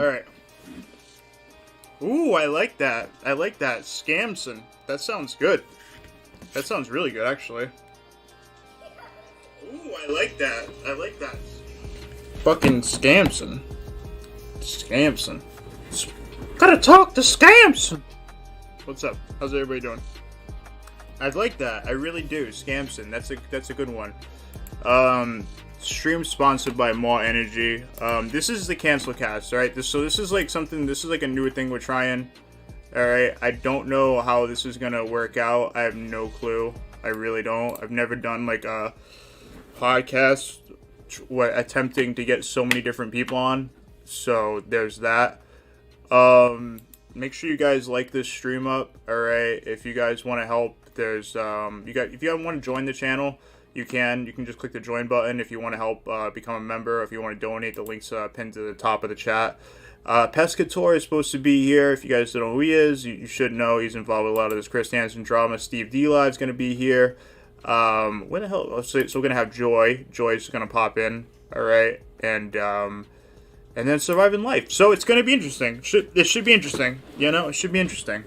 Alright. Ooh, I like that. I like that. Scamson. That sounds good. That sounds really good, actually. Ooh, I like that. I like that. Fucking Scamson. Scamson. Gotta talk to Scamson! What's up? How's everybody doing? I like that. I really do. Scamson. That's a good one. Stream sponsored by More Energy. This is the cancel cast, alright? This is like something, this is like a newer thing we're trying. Alright, I don't know how this is gonna work out. I have no clue. I really don't. I've never done like a podcast attempting to get so many different people on. So there's that. Make sure you guys like this stream up, alright? If you guys want to help, there's if you want to join the channel, you can just click the join button. If you want to help become a member, if you want to donate, the link's pinned to the top of the chat. Pescatore is supposed to be here. If you guys don't know who he is, you should know. He's involved with a lot of this Chris Hansen drama. Steve Delive is going to be here. When the hell? So we're going to have Joy. Joy's going to pop in, alright? And then Surviving Life. So it's going to be interesting. It should be interesting. You know, it should be interesting.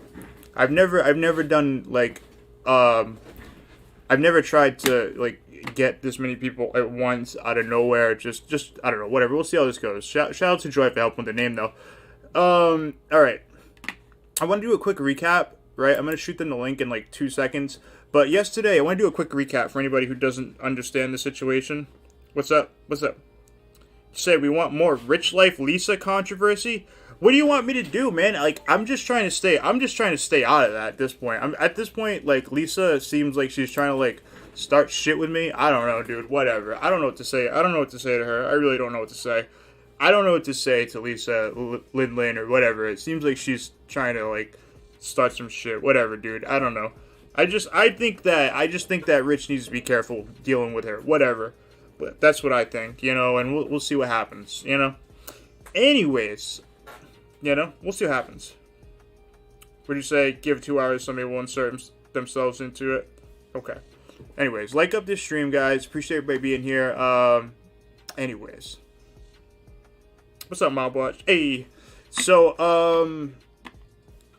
I've never done, like, I've never tried to, like, get this many people at once out of nowhere. Just I don't know, whatever. We'll see how this goes. Shout out to Joy for helping with the name, though. Alright. I want to do a quick recap, right? I'm going to shoot them the link in, like, 2 seconds. But yesterday, I want to do a quick recap for anybody who doesn't understand the situation. What's up? What's up? Say we want more Rich Life Lisa controversy. What do you want me to do, man? Like, I'm just trying to stay out of that at this point. At this point, like, Lisa seems like she's trying to, like, start shit with me. I don't know, dude. Whatever. I don't know what to say. I don't know what to say to her. I really don't know what to say. I don't know what to say to Lisa Lindlin or whatever. It seems like she's trying to, like, start some shit. Whatever, dude. I don't know. I just think that Rich needs to be careful dealing with her. Whatever. But that's what I think, you know, and we'll see what happens, you know. Anyways, you know, we'll see what happens. Would you say give 2 hours, somebody will insert themselves into it? Okay. Anyways, like up this stream, guys. Appreciate everybody being here. Anyways. What's up, Mobwatch? Hey. So,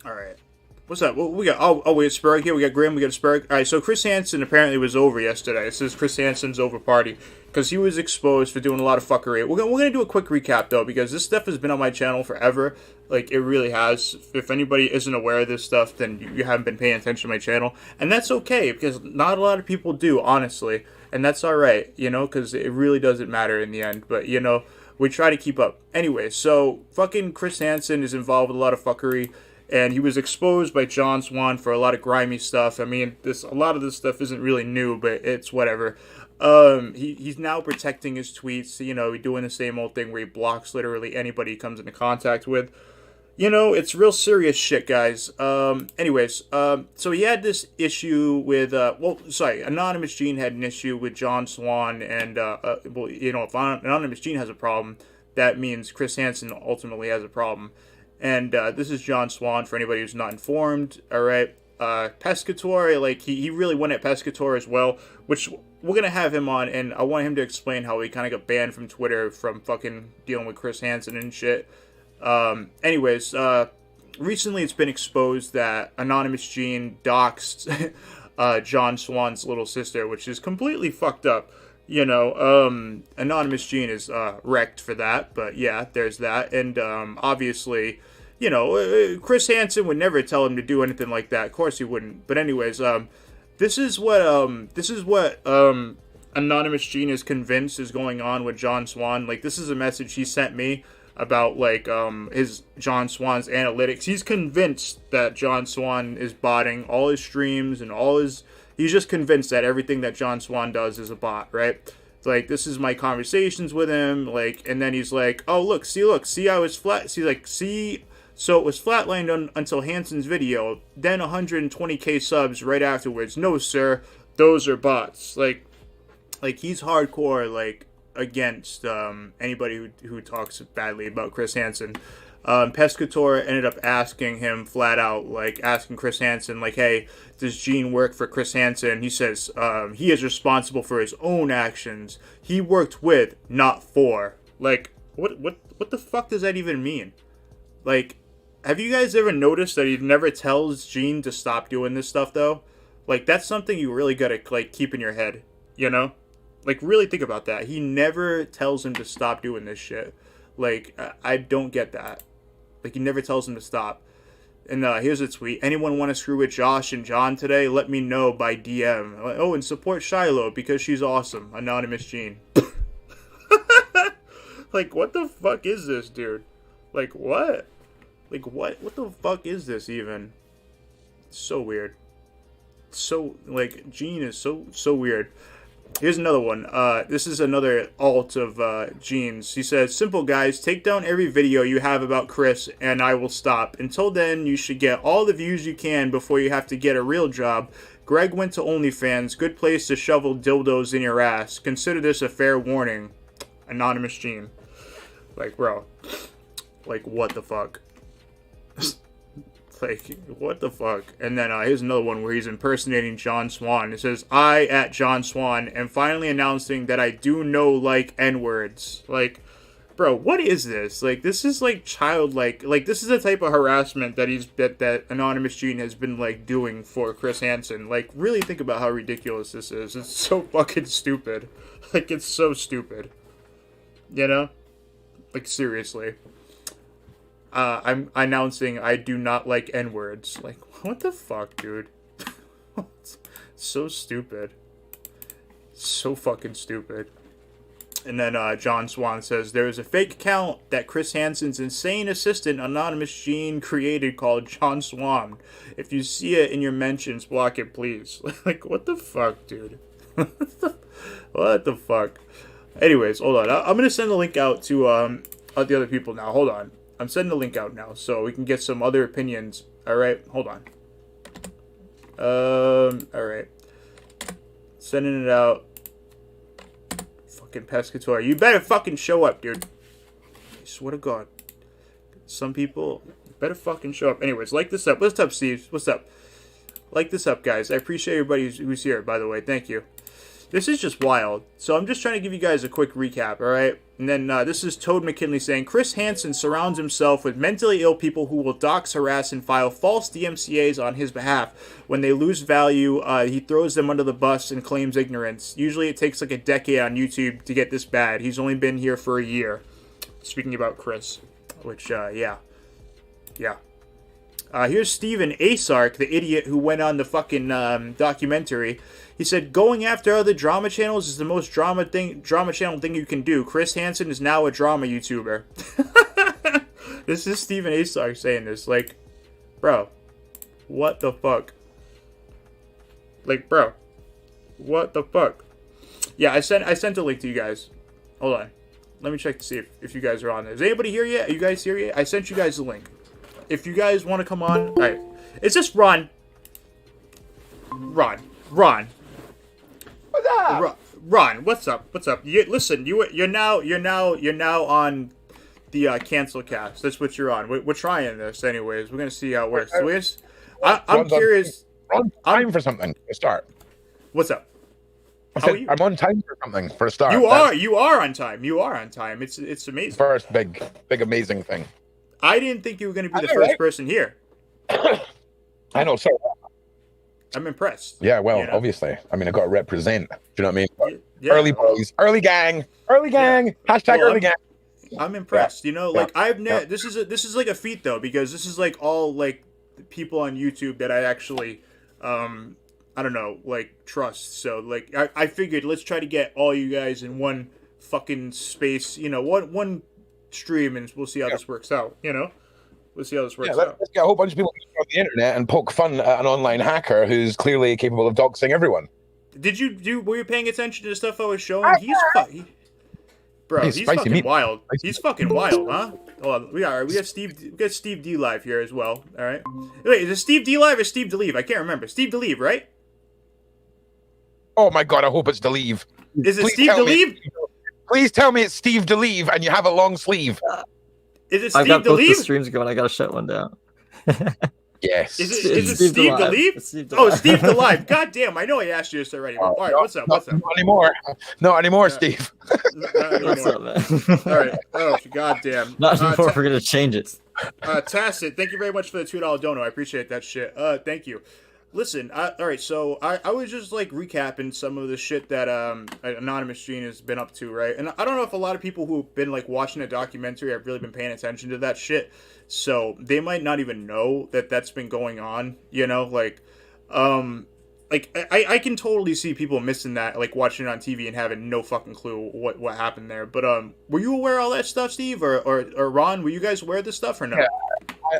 alright. What's up? What we got? Oh, we got Spurg here. We got Grim. We got Spurg. All right. So Chris Hansen apparently was over yesterday. It says Chris Hansen's over party because he was exposed for doing a lot of fuckery. We're gonna do a quick recap though because this stuff has been on my channel forever. Like it really has. If anybody isn't aware of this stuff, then you haven't been paying attention to my channel, and that's okay because not a lot of people do, honestly, and that's all right. You know, because it really doesn't matter in the end. But you know, we try to keep up. Anyway, so fucking Chris Hansen is involved with a lot of fuckery. And he was exposed by John Swan for a lot of grimy stuff. I mean, a lot of this stuff isn't really new, but it's whatever. He's now protecting his tweets. You know, he's doing the same old thing where he blocks literally anybody he comes into contact with. You know, it's real serious shit, guys. Anyways, so he had this issue with, Anonymous Gene had an issue with John Swan, and, well, you know, if Anonymous Gene has a problem, that means Chris Hansen ultimately has a problem. And this is John Swan, for anybody who's not informed, alright? Pescatore, like, he really went at Pescatore as well, which we're going to have him on, and I want him to explain how he kind of got banned from Twitter from fucking dealing with Chris Hansen and shit. Anyways, recently it's been exposed that Anonymous Gene doxed John Swan's little sister, which is completely fucked up. You know, Anonymous Gene is wrecked for that, but yeah, there's that, and obviously, you know, Chris Hansen would never tell him to do anything like that. Of course he wouldn't. But anyways, this is what Anonymous Gene is convinced is going on with John Swan. Like, this is a message he sent me about, like, his John Swan's analytics. He's convinced that John Swan is botting all his streams and all his. He's just convinced that everything that John Swan does is a bot, right? Like, this is my conversations with him, like, and then he's like, oh, look how it's flat, so it was flatlined until Hansens' video, then 120k subs right afterwards. No, sir, those are bots. Like he's hardcore, like, against, anybody who talks badly about Chris Hansen. Pescatore ended up asking him flat out, like, asking Chris Hansen, like, hey, does Gene work for Chris Hansen? He says, he is responsible for his own actions. He worked with, not for. Like, What the fuck does that even mean? Like, have you guys ever noticed that he never tells Gene to stop doing this stuff though? Like, that's something you really gotta like keep in your head, you know? Like, really think about that. He never tells him to stop doing this shit. Like, I don't get that. Like, he never tells him to stop. And here's a tweet. Anyone want to screw with Josh and John today? Let me know by DM. Oh, and support Shiloh because she's awesome. Anonymous Gene. Like, what the fuck is this, dude? Like, what? Like, what? What the fuck is this even? It's so weird. So, like, Gene is so weird. Here's another one. This is another alt of Gene's. He says, simple guys, take down every video you have about Chris and I will stop. Until then, you should get all the views you can before you have to get a real job. Greg went to OnlyFans. Good place to shovel dildos in your ass. Consider this a fair warning. Anonymous Gene. Like, bro. Like, what the fuck? Like, what the fuck? And then here's another one where he's impersonating John Swan. It says, I, at John Swan, am finally announcing that I do no like N-words. Like, bro, what is this? Like, this is, like, childlike. Like, this is the type of harassment that Anonymous Gene has been, like, doing for Chris Hansen. Like, really think about how ridiculous this is. It's so fucking stupid. Like, it's so stupid. You know? Like, seriously. I'm announcing I do not like N-words. Like, what the fuck, dude? So stupid. So fucking stupid. And then John Swan says, there is a fake account that Chris Hansen's insane assistant, Anonymous Gene, created called John Swan. If you see it in your mentions, block it, please. Like, what the fuck, dude? What the fuck? Anyways, hold on. I'm going to send the link out to the other people now. Hold on. I'm sending the link out now so we can get some other opinions. Alright, hold on. Alright. Sending it out. Fucking Pescatore. You better fucking show up, dude. I swear to God. Some people better fucking show up. Anyways, like this up. What's up, Steve? What's up? Like this up, guys. I appreciate everybody who's here, by the way. Thank you. This is just wild. So I'm just trying to give you guys a quick recap, alright? And then this is Toad McKinley saying, Chris Hansen surrounds himself with mentally ill people who will dox, harass, and file false DMCAs on his behalf. When they lose value, he throws them under the bus and claims ignorance. Usually it takes like a decade on YouTube to get this bad. He's only been here for a year. Speaking about Chris. Which, yeah. Yeah. Here's Steven Asark, the idiot who went on the fucking documentary. He said, going after other drama channels is the most drama channel thing you can do. Chris Hansen is now a drama YouTuber. This is Steven Asark saying this. Like, bro, what the fuck? Like, bro, what the fuck? Yeah, I sent a link to you guys. Hold on. Let me check to see if you guys are on there. Is anybody here yet? Are you guys here yet? I sent you guys the link. If you guys want to come on, all right. It's just Ron. What's up? Ron, what's up? What's up? Listen, you're now on the cancel cast. That's what you're on. We're trying this anyways. We're gonna see how it works. So I'm curious. I'm on time for something to start. What's up? How are you? I'm on time for something for a start. You are on time. You are on time. It's amazing. First big amazing thing. I didn't think you were gonna be the first person here. I know, so I'm impressed. yeah, well, you know? Obviously. I mean, I got to represent. Do you know what I mean? Yeah, early boys, early gang. Yeah. Hashtag early gang. I'm impressed. You know, like I've never. This is like a feat though, because this is like all like people on YouTube that I actually, I don't know, like trust. So like I figured let's try to get all you guys in one fucking space. You know, one stream, and we'll see how this works out. You know. We'll see how this works out. Let's get a whole bunch of people on the internet and poke fun at an online hacker who's clearly capable of doxing everyone. Were you paying attention to the stuff I was showing? He's fucking wild. He's fucking wild, huh? Hold on, we got Steve Delive here as well. All right. Wait, is it Steve Delive or Steve Delive? I can't remember. Steve Delive, right? Oh my god, I hope it's Delive. Is it Steve Delive? Please tell me it's Steve Delive and you have a long sleeve. Is it Steve I've got both Delive? the streams going. I gotta shut one down. Yes. Is it Steve Delive? Oh, Steve Delive. God damn, I know I asked you this already. All right, what's up? What's up? Not anymore, Steve. Not anymore. What's up, man? All right. Oh, goddamn. Not anymore. We're gonna change it. Tacit, thank you very much for the $2 dono. I appreciate that shit. Thank you. Listen, all right, so I was just like recapping some of the shit that Anonymous Gene has been up to, right? And I don't know if a lot of people who've been like watching a documentary have really been paying attention to that shit, so they might not even know that that's been going on. You know, like I can totally see people missing that, like watching it on TV and having no fucking clue what happened there. But were you aware of all that stuff, Steve, or Ron? Were you guys aware of this stuff or no? Yeah.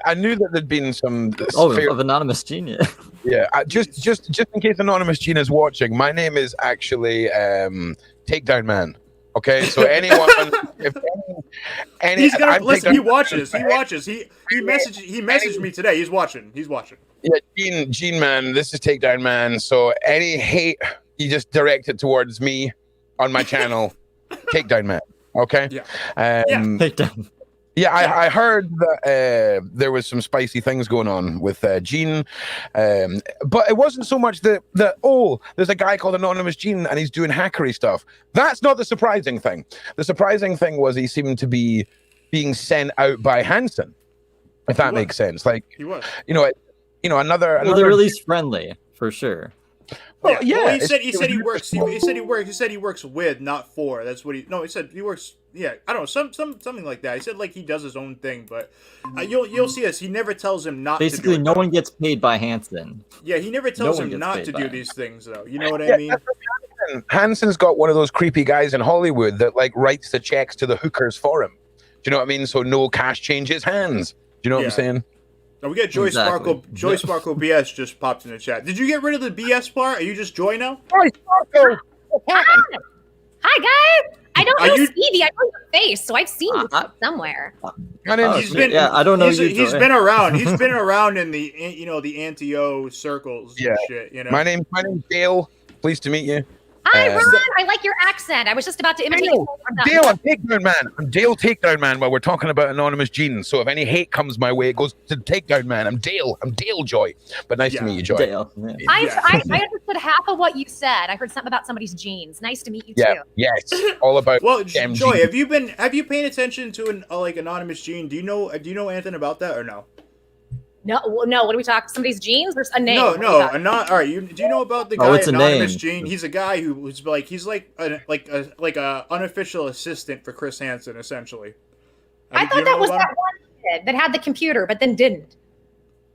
I knew that there'd been some of Anonymous Gene. Yeah, just in case Anonymous Gene is watching, my name is actually Takedown Man. Okay, so anyone, if any, he's gonna listen. He watches. He messaged me today. He's watching. Yeah, Gene Man. This is Takedown Man. So any hate, you just direct it towards me on my channel, Takedown Man. Okay. Yeah. Takedown. Yeah, I heard that there was some spicy things going on with Gene, but it wasn't so much that there's a guy called Anonymous Gene and he's doing hackery stuff. That's not the surprising thing. The surprising thing was he seemed to be being sent out by Hansen, if that makes sense. Like he was, another. Well, they're at least friendly for sure. Well, yeah. Well, he said he works. He said he works with, not for. That's what he. No, he said he works. Yeah, I don't know, something like that. He said like he does his own thing, but you'll see this. He never tells him not. Basically, to do it. No one gets paid by Hansen. Yeah, he never tells him not to do these things, though. You know what I mean? Hansen's got one of those creepy guys in Hollywood that like writes the checks to the hookers for him. Do you know what I mean? So no cash changes hands. Do you know what I'm saying? Now we got Joy Sparkle. Joy Sparkle BS just popped in the chat. Did you get rid of the BS part? Are you just Joy now? Joy Sparkle. Hi guys. I don't know Stevie. I know your face, so I've seen you somewhere. I don't know you. He's been around. He's been around in the the anti-O circles and shit. You know. My name's Dale. Pleased to meet you. Hi, Ron. I like your accent. I was just about to imitate you. Dale, I'm Takedown Man. I'm Dale Takedown Man while we're talking about Anonymous Gene. So if any hate comes my way, it goes to Takedown Man. I'm Dale Joy. But nice to meet you, Joy. Dale. Yeah. I understood half of what you said. I heard something about somebody's genes. Nice to meet you too. Yes. All about Joy, have you paying attention to like Anonymous Gene? Do you know anything about that or no? No. What do we talk? Somebody's genes or a name? No. All right. Do you know about the guy Anonymous Gene? He's a guy who's like he's like a unofficial assistant for Chris Hansen, essentially. I thought that was that one kid that had the computer, but then didn't.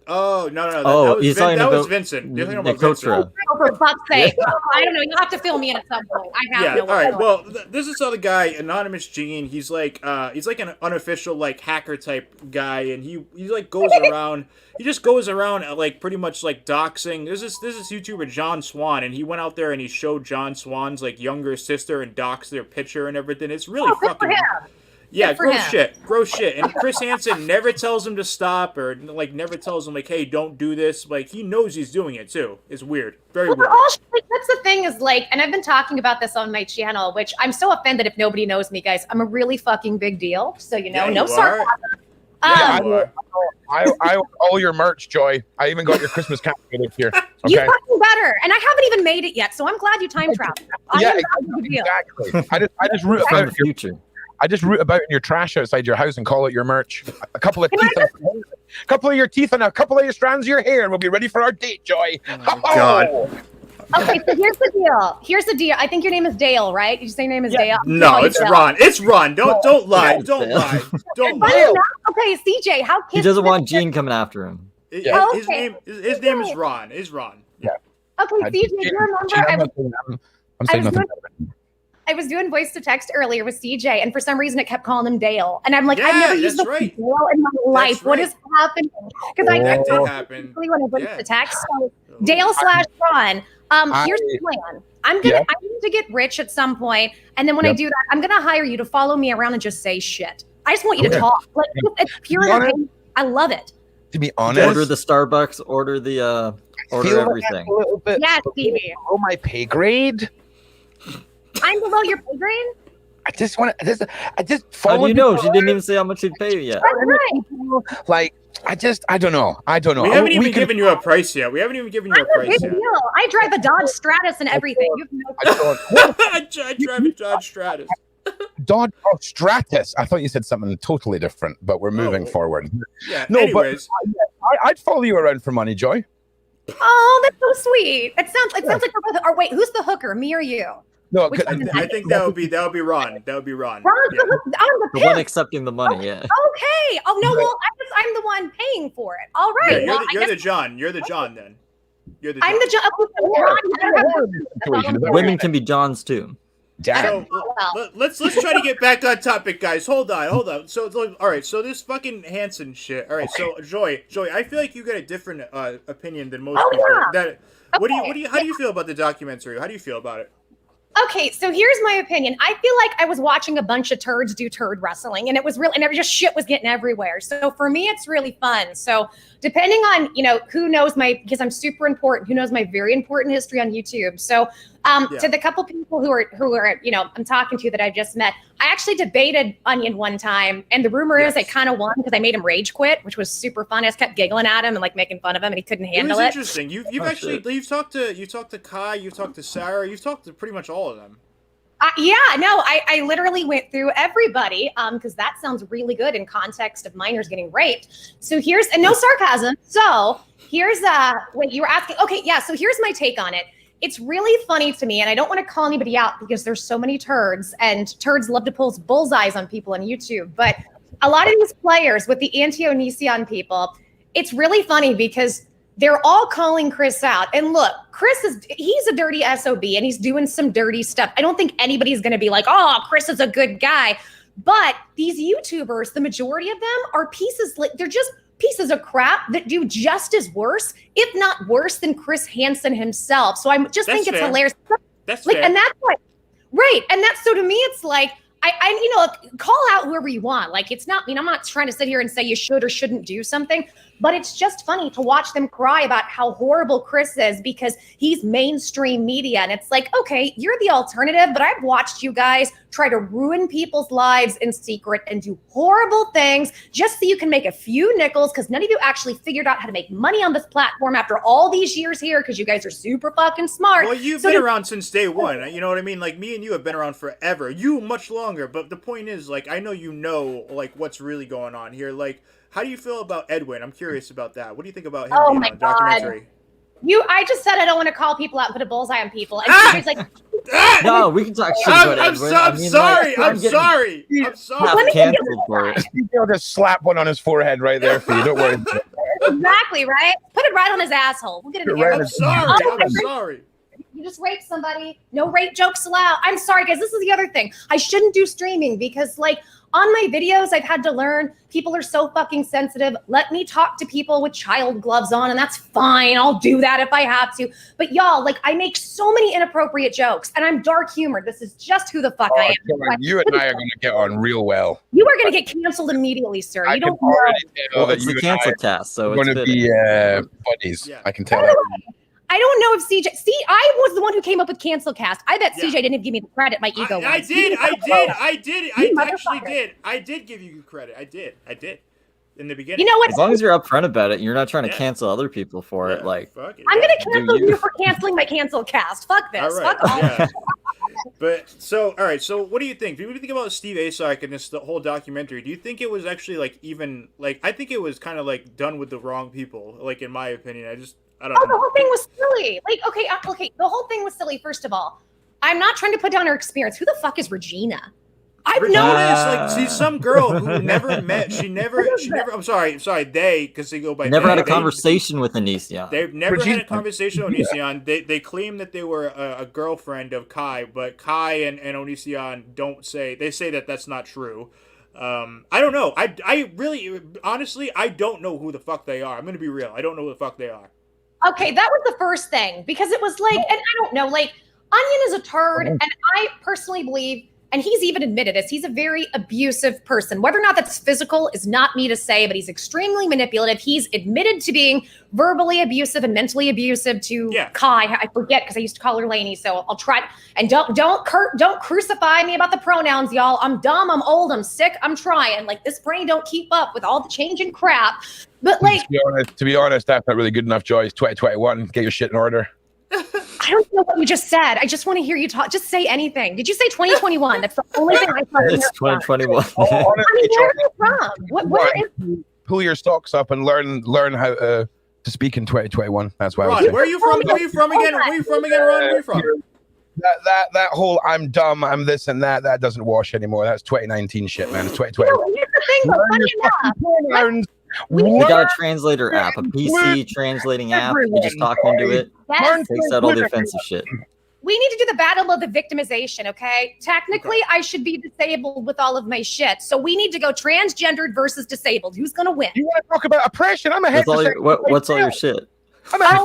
Oh no! That was Vincent. You're thinking about Vincent. Oh, for fuck's sake! I don't know. You'll have to fill me in at some point. I have no. All right. Well, this is other guy, Anonymous Gene. He's like an unofficial like hacker type guy, and he like goes around. He just goes around like pretty much like doxing. There's this YouTuber John Swan, and he went out there and he showed John Swan's like younger sister and doxed their picture and everything. It's really fucking. Yeah, gross shit. And Chris Hansen never tells him to stop or like never tells him like, hey, don't do this. Like he knows he's doing it too. It's weird. Very weird. That's the thing is like, and I've been talking about this on my channel, which I'm so offended if nobody knows me, guys. I'm a really fucking big deal. So no sarcasm. I all your merch, Joy. I even got your Christmas cap here. Okay. You fucking better. And I haven't even made it yet, so I'm glad you time traveled. Exactly. I just root about the future. I just root about in your trash outside your house and call it your merch. A couple of teeth, a couple of your teeth, and a couple of your strands of your hair, and we'll be ready for our date, Joy. Oh, God. Okay, so here's the deal. I think your name is Dale, right? Did you say your name is Dale? No, it's Ron. It's Ron. Don't lie. Don't lie. Okay, CJ, how he doesn't want Gene coming after him. His name is Ron. Yeah. Okay, CJ, do you remember? I'm saying nothing. I was doing voice to text earlier with CJ, and for some reason it kept calling him Dale. And I'm like, I've never used the word Dale in my life. What is happening? Because I that did happen. When I voice to text. So Dale/Ron. Here's the plan. I need to get rich at some point, and then when I do that, I'm gonna hire you to follow me around and just say shit. I just want you to talk. Like it's pure entertainment. I love it. To be honest, order the Starbucks, order everything. Yes, Stevie. Oh, my pay grade. I'm below your pay grade? I just follow. How do you know? She didn't even say how much she'd pay you yet. Like, I don't know. We haven't even given you a price yet. We haven't even given you a price yet. I drive a Dodge Stratus and everything. I drive a Dodge Stratus. Dodge Stratus. I thought you said something totally different, but we're moving forward. Yeah. No, anyways. but I'd follow you around for money, Joy. Oh, that's so sweet. It sounds like we're both. Or wait, who's the hooker? Me or you? No, I think that would be Ron. That would be Ron. Ron's Yeah. The one accepting the money, yeah. Okay. Oh no, well, I'm the one paying for it. All right. Yeah, well, you're the John. You're the John then. You're the John. I'm the John. Women can be Johns too. Damn. So let's try to get back on topic, guys. Hold on. So all right. So this fucking Hansen shit. All right. So Joy, I feel like you get a different opinion than most people. Yeah. How do you feel about the documentary? How do you feel about it? Okay, so here's my opinion. I feel like I was watching a bunch of turds do turd wrestling, and it was real, and just shit was getting everywhere. So for me, it's really fun. So depending on who knows because I'm super important, who knows my very important history on YouTube. So to the couple people who are I'm talking to that I just met, I actually debated Onion one time, and the rumor is I kind of won because I made him rage quit, which was super fun. I just kept giggling at him and like making fun of him, and he couldn't handle it. It was interesting. You've talked to Kai, you've talked to Sarah, you've talked to pretty much all of them. I literally went through everybody because that sounds really good in context of minors getting raped. So and no sarcasm. So here's what you were asking. Okay, yeah. So here's my take on it. It's really funny to me, and I don't want to call anybody out because there's so many turds, and turds love to pull bullseyes on people on YouTube. But a lot of these players with the anti-Onision people, it's really funny because they're all calling Chris out. And look, he's a dirty SOB and he's doing some dirty stuff. I don't think anybody's going to be like, oh, Chris is a good guy. But these YouTubers, the majority of them are they're just pieces of crap that do just as worse, if not worse than Chris Hansen himself. So I just think it's hilarious. That's fair. And that's what, right. And that's, so to me, it's like, I call out whoever you want. Like, it's not, I'm not trying to sit here and say you should or shouldn't do something, but it's just funny to watch them cry about how horrible Chris is because he's mainstream media. And it's like, okay, you're the alternative, but I've watched you guys try to ruin people's lives in secret and do horrible things just so you can make a few nickels because none of you actually figured out how to make money on this platform after all these years here because you guys are super fucking smart. Well, you've been around since day one. You know what I mean? Like, me and you have been around forever. You much longer. But the point is, like, I know like, what's really going on here. Like, how do you feel about Edwin? I'm curious about that. What do you think about him being on the documentary? I just said I don't want to call people out and put a bullseye on people. And he's like, no, we can talk shit about Edwin. I'm sorry. I'm sorry. Canceled for it. You'll just slap one on his forehead right there for you. Don't worry. Exactly, right? Put it right on his asshole. We'll get it I'm sorry. You just raped somebody. No rape jokes allowed. I'm sorry, guys. This is the other thing. I shouldn't do streaming because, like, on my videos, I've had to learn people are so fucking sensitive. Let me talk to people with child gloves on, and that's fine. I'll do that if I have to. But y'all, like, I make so many inappropriate jokes, and I'm dark humored. This is just who the fuck I am. You and I are going to get on real well. You are going to get canceled immediately, sir. You don't know. Well, it's a cancel cast, so it's going to be buddies. Yeah. I can tell that. I don't know if CJ. See, I was the one who came up with cancel cast. I bet CJ didn't give me the credit. My ego. I did. I did give you credit. I did. In the beginning. You know what? As long as you're upfront about it, you're not trying to cancel other people for it. Like, I'm gonna cancel you for canceling my cancel cast. Fuck this. All right. Fuck all. Yeah. But all right. So, what do you think? What do you think about Steve Asak and the whole documentary? Do you think it was actually I think it was kind of like done with the wrong people. Like, in my opinion, I don't know. The whole thing was silly. Like, okay. The whole thing was silly. First of all, I'm not trying to put down her experience. Who the fuck is Regina? I've noticed, like, she's some girl who never met. She never. I'm sorry. They, because they go by. Never had a conversation with Onision. They've never had a conversation with Onision. They claim that they were a girlfriend of Kai, but Kai and Onision don't say. They say that that's not true. I don't know. I really, honestly, I don't know who the fuck they are. I'm gonna be real. I don't know who the fuck they are. Okay, that was the first thing because it was like, and I don't know, like, Onion is a turd, and I personally believe and he's even admitted this, he's a very abusive person. Whether or not that's physical is not me to say, but he's extremely manipulative. He's admitted to being verbally abusive and mentally abusive to Kai. I forget because I used to call her Lainey, so I'll try. And don't crucify me about the pronouns, y'all. I'm dumb, I'm old, I'm sick, I'm trying. Like, this brain don't keep up with all the changing crap. But like, to be honest, that's not really good enough, Joyce. 2021, get your shit in order. I don't know what you just said. I just want to hear you talk. Just say anything. Did you say 2021? That's the only thing I thought. It's 2021. Honestly, where are you from? Where is? Pull your socks up and learn how to speak in 2021. That's why. Ron, where are you from? Where are you from again? Where are you from again, Ron? Where are you from? That whole I'm dumb, I'm this and that doesn't wash anymore. That's 2019 shit, man. It's 2021. Here's the thing, though. Funny enough. We got a translator app, a PC translating app. You just talk into it. Yes. Takes out all the offensive shit. We need to do the battle of the victimization, okay? Technically, I should be disabled with all of my shit. So we need to go transgendered versus disabled. Who's going to win? You want to talk about oppression? I'm a heterosexual. What's all your shit? I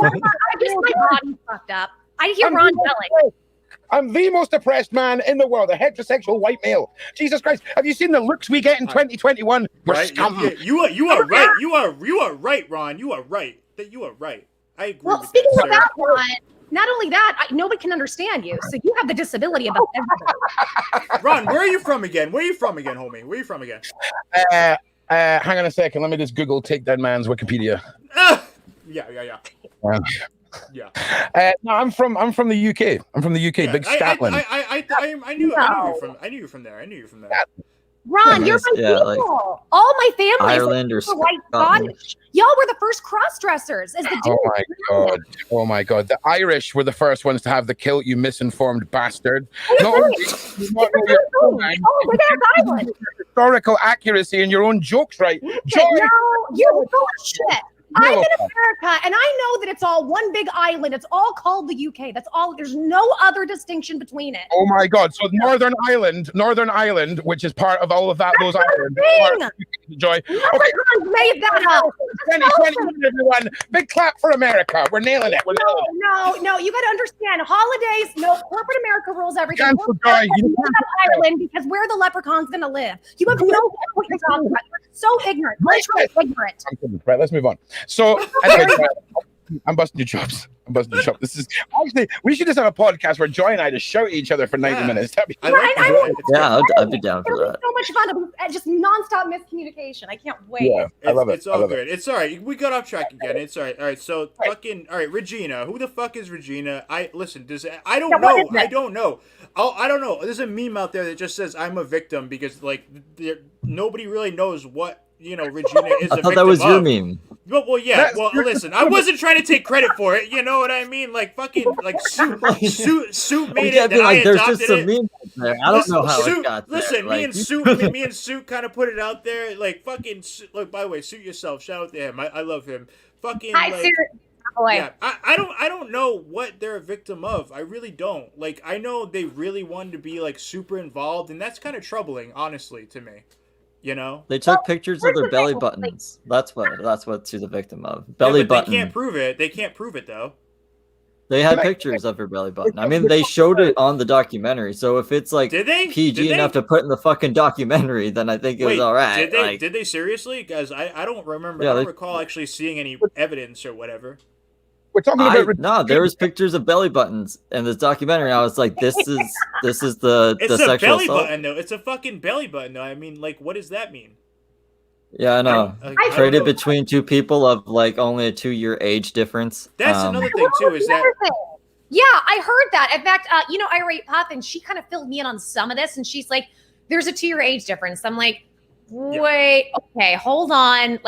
just my body's fucked up. I hear Ron yelling. I'm the most oppressed man in the world, a heterosexual white male. Jesus Christ. Have you seen the looks we get in 2021? We're right? scum. You are right. You are right, Ron. You are right. You are right. I agree with speaking that, of that, Ron, not only that, nobody can understand you. So you have the disability of everybody. Ron, where are you from again? Where are you from again, homie? Where are you from again? Hang on a second. Let me just Google Takedown Man's Wikipedia. Yeah. No, I'm from the UK. I'm from the UK, big Scotland. I knew you from there. Ron, you're my people. like all my family Ireland or white Scottish. Y'all were the first cross-dressers. As the dude. Oh my god! The Irish were the first ones to have the kilt. You misinformed bastard. Not only you not know your historical accuracy and your own jokes, right? No, you're full of shit. I'm in America, and I know that it's all one big island. It's all called the UK. That's all. There's no other distinction between it. Oh my God! So Northern Ireland, which is part of all of those islands. Joy. Okay. Made that up. 2021, everyone. Big clap for America. We're nailing it. No. You got to understand. Holidays. No, corporate America rules everything. Ireland because where the leprechauns going to live. You have no idea what you're talking about. You're so ignorant. Ignorant. Right. Let's move on. So, anyway, I'm busting your chops. This is actually, we should just have a podcast where Joy and I just shout at each other for 90 minutes. I'd be down for that. So much fun. Just nonstop miscommunication. I can't wait. Yeah, I love it. It's all good. It's all right. We got off track again. It's all right. All right. So Regina. Who the fuck is Regina? I don't know. I don't know. There's a meme out there that just says I'm a victim because nobody really knows what Regina is a victim of. I thought that was your meme. Well, yeah. Well, listen, I wasn't trying to take credit for it. You know what I mean? Like fucking, Suit made it. Like, there's just some memes there. I don't know how it got there. Listen, me and Suit kind of put it out there. Like fucking. Look, by the way, Suit yourself. Shout out to him. I love him. Fucking. Yeah, I don't know what they're a victim of. I really don't. Like, I know they really wanted to be super involved, and that's kind of troubling, honestly, to me. They took pictures of their belly buttons. That's what she's a victim of. Belly button. They can't prove it. They can't prove it though. They had pictures of her belly button. I mean, they showed it on the documentary. So if it's PG enough to put in the fucking documentary, then I think it was all right. Did they seriously? Guys, I don't remember. I don't recall actually seeing any evidence or whatever. We're talking about no. There was pictures of belly buttons in this documentary. I was like, this is the it's sexual a belly assault. button though. It's a fucking belly button though. I mean, what does that mean? Yeah, I know. Traded between two people of only a 2-year age difference. That's another thing too. Is that? Yeah, I heard that. In fact, Irate Puffin, she kind of filled me in on some of this, and she's like, "There's a 2-year age difference." I'm like, wait, okay, hold on.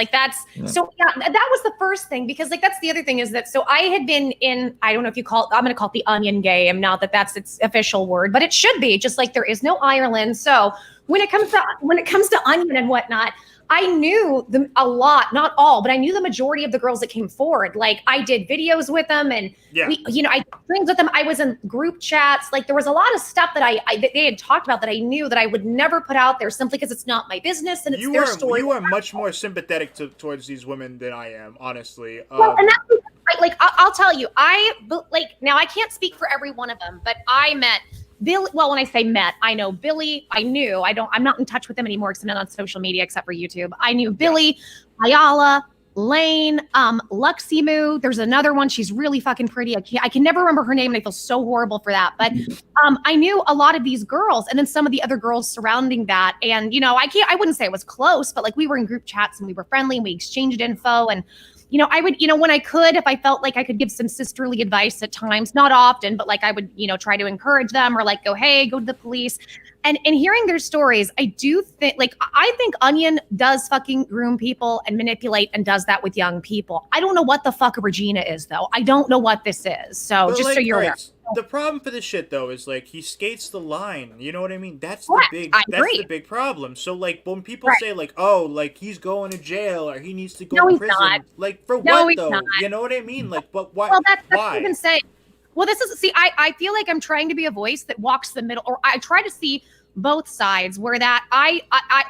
So that was the first thing because that's the other thing is that, so I had been in, I don't know if you call it, I'm going to call it the onion game. Not that that's its official word, but it should be just there is no Ireland. So when it comes to onion and whatnot, I knew a lot, not all, but I knew the majority of the girls that came forward. I did videos with them and I did things with them. I was in group chats. There was a lot of stuff that that they had talked about that I knew that I would never put out there simply because it's not my business and it's their story. You are much more sympathetic towards these women than I am, honestly. Well, and that's I'll tell you, now I can't speak for every one of them, but I met Bill. Well, when I say met, I know Billy. I'm not in touch with him anymore because I'm not on social media except for YouTube. I knew Billy, Ayala, Lane, Luximu. There's another one. She's really fucking pretty. I can never remember her name, and I feel so horrible for that. But I knew a lot of these girls, and then some of the other girls surrounding that. And I wouldn't say it was close, but like we were in group chats and we were friendly and we exchanged info. And I would, when I could, if I felt like I could give some sisterly advice at times, not often, but like I would, try to encourage them or like go to the police. And hearing their stories, I do think, I think Onion does fucking groom people and manipulate and does that with young people. I don't know what the fuck Regina is, though. I don't know what this is. So but just so you're aware. The problem for this shit, though, is like he skates the line. You know what I mean? That's the big problem. So like when people say like, oh, like he's going to jail or he needs to go to prison, not. Like for what though? Not. You know what I mean? Like, but why? Well, that's why? Even saying. Well, I feel like I'm trying to be a voice that walks the middle, or I try to see both sides where that I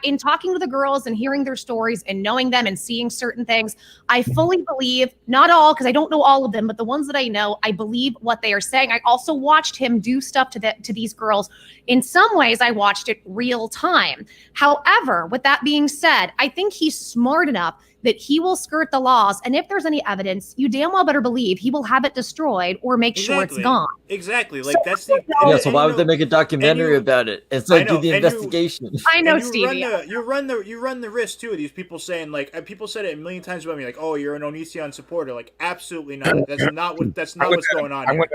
in talking to the girls and hearing their stories and knowing them and seeing certain things, I fully believe, not all, because I don't know all of them, but the ones that I know, I believe what they are saying. I also watched him do stuff to these girls. In some ways, I watched it real time. However, with that being said, I think he's smart enough that he will skirt the laws. And if there's any evidence, you damn well better believe he will have it destroyed or make sure it's gone. Exactly. Like that's the so why would they make a documentary about it? And so do the investigation. I know, Stevie. You run the risk too of these people saying like people said it a million times about me, like, oh, you're an Onision supporter. Like, absolutely not. That's not what's going on here.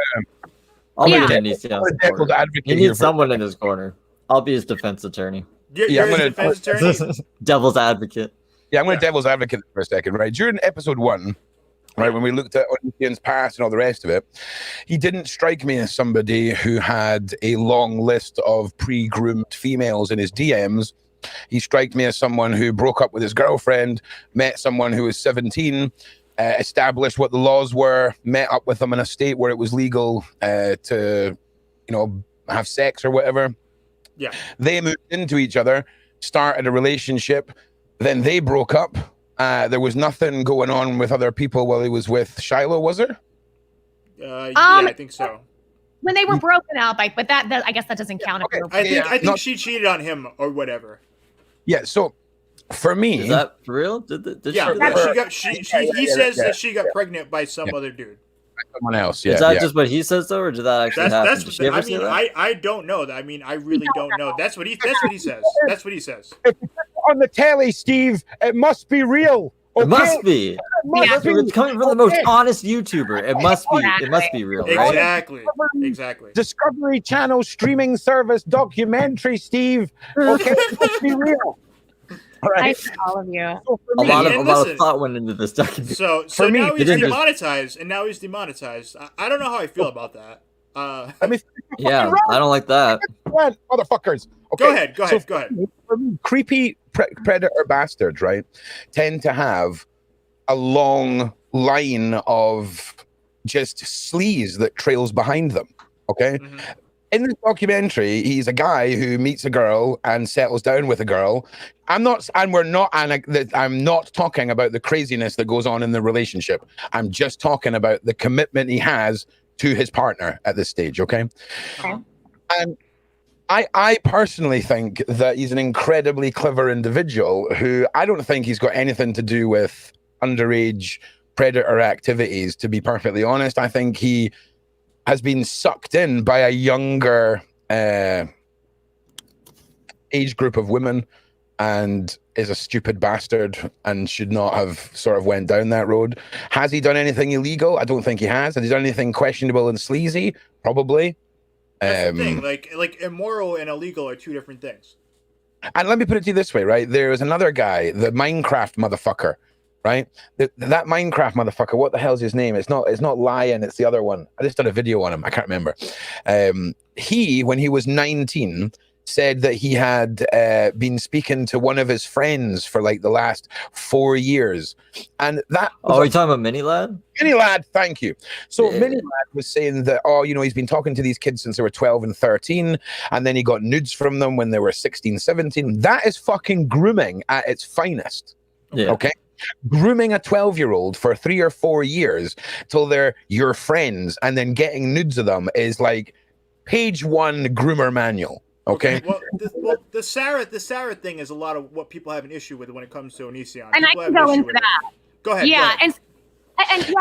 I'll be an Onision supporter. You need someone in his corner. I'll be his defense attorney. You're his defense attorney? Devil's advocate. Yeah, I'm going to devil's advocate for a second, right? During episode 1, right, when we looked at Onision's past and all the rest of it, he didn't strike me as somebody who had a long list of pre-groomed females in his DMs. He struck me as someone who broke up with his girlfriend, met someone who was 17, established what the laws were, met up with them in a state where it was legal to, have sex or whatever. Yeah. They moved into each other, started a relationship. Then they broke up. There was nothing going on with other people while he was with Shiloh, was there? Yeah, I think so. When they were broken up, but that I guess that doesn't count. Okay. I think she cheated on him or whatever. Yeah. So for me, is that for real? Did he says that she got pregnant by some other dude. Someone else. Yeah. Is that just what he says though, or did that actually happen? I don't know. I mean, I really don't know. That's what he says. That's what he says. On the telly, Steve, it must be real. Okay? It must be. It's coming from the most honest YouTuber. It must be. It must be real. Right? Exactly. Discovery Channel streaming service documentary, Steve. Okay, it must be real. All right. All of you. So a lot of thought went into this documentary. So now he's demonetized, and now he's demonetized. I don't know how I feel about that. I don't like that. Motherfuckers. Okay, go ahead. Creepy predator bastards, right, tend to have a long line of just sleaze that trails behind them. Okay. Mm-hmm. In this documentary, he's a guy who meets a girl and settles down with a girl. I'm not talking about the craziness that goes on in the relationship. I'm just talking about the commitment he has to his partner at this stage. Okay. And I personally think that he's an incredibly clever individual who I don't think he's got anything to do with underage predator activities, to be perfectly honest. I think he has been sucked in by a younger age group of women and is a stupid bastard and should not have sort of went down that road. Has he done anything illegal? I don't think he has. Has he done anything questionable and sleazy? Probably. That's the thing. Like immoral and illegal are two different things. And let me put it to you this way, right? There was another guy, the Minecraft motherfucker, right? That Minecraft motherfucker, what the hell's his name? It's not Lion, it's the other one. I just did a video on him. I can't remember. He, when he was 19, said that he had been speaking to one of his friends for like the last 4 years. And that... Oh, are you talking about Mini Lad? Mini Lad, thank you. So Mini Lad was saying that, he's been talking to these kids since they were 12 and 13, and then he got nudes from them when they were 16, 17. That is fucking grooming at its finest. Yeah. Okay? Grooming a 12-year-old for 3 or 4 years till they're your friends and then getting nudes of them is like page 1 groomer manual. Okay. The Sarah thing is a lot of what people have an issue with when it comes to Onision. And people I can go into that. Go ahead. Yeah, go ahead.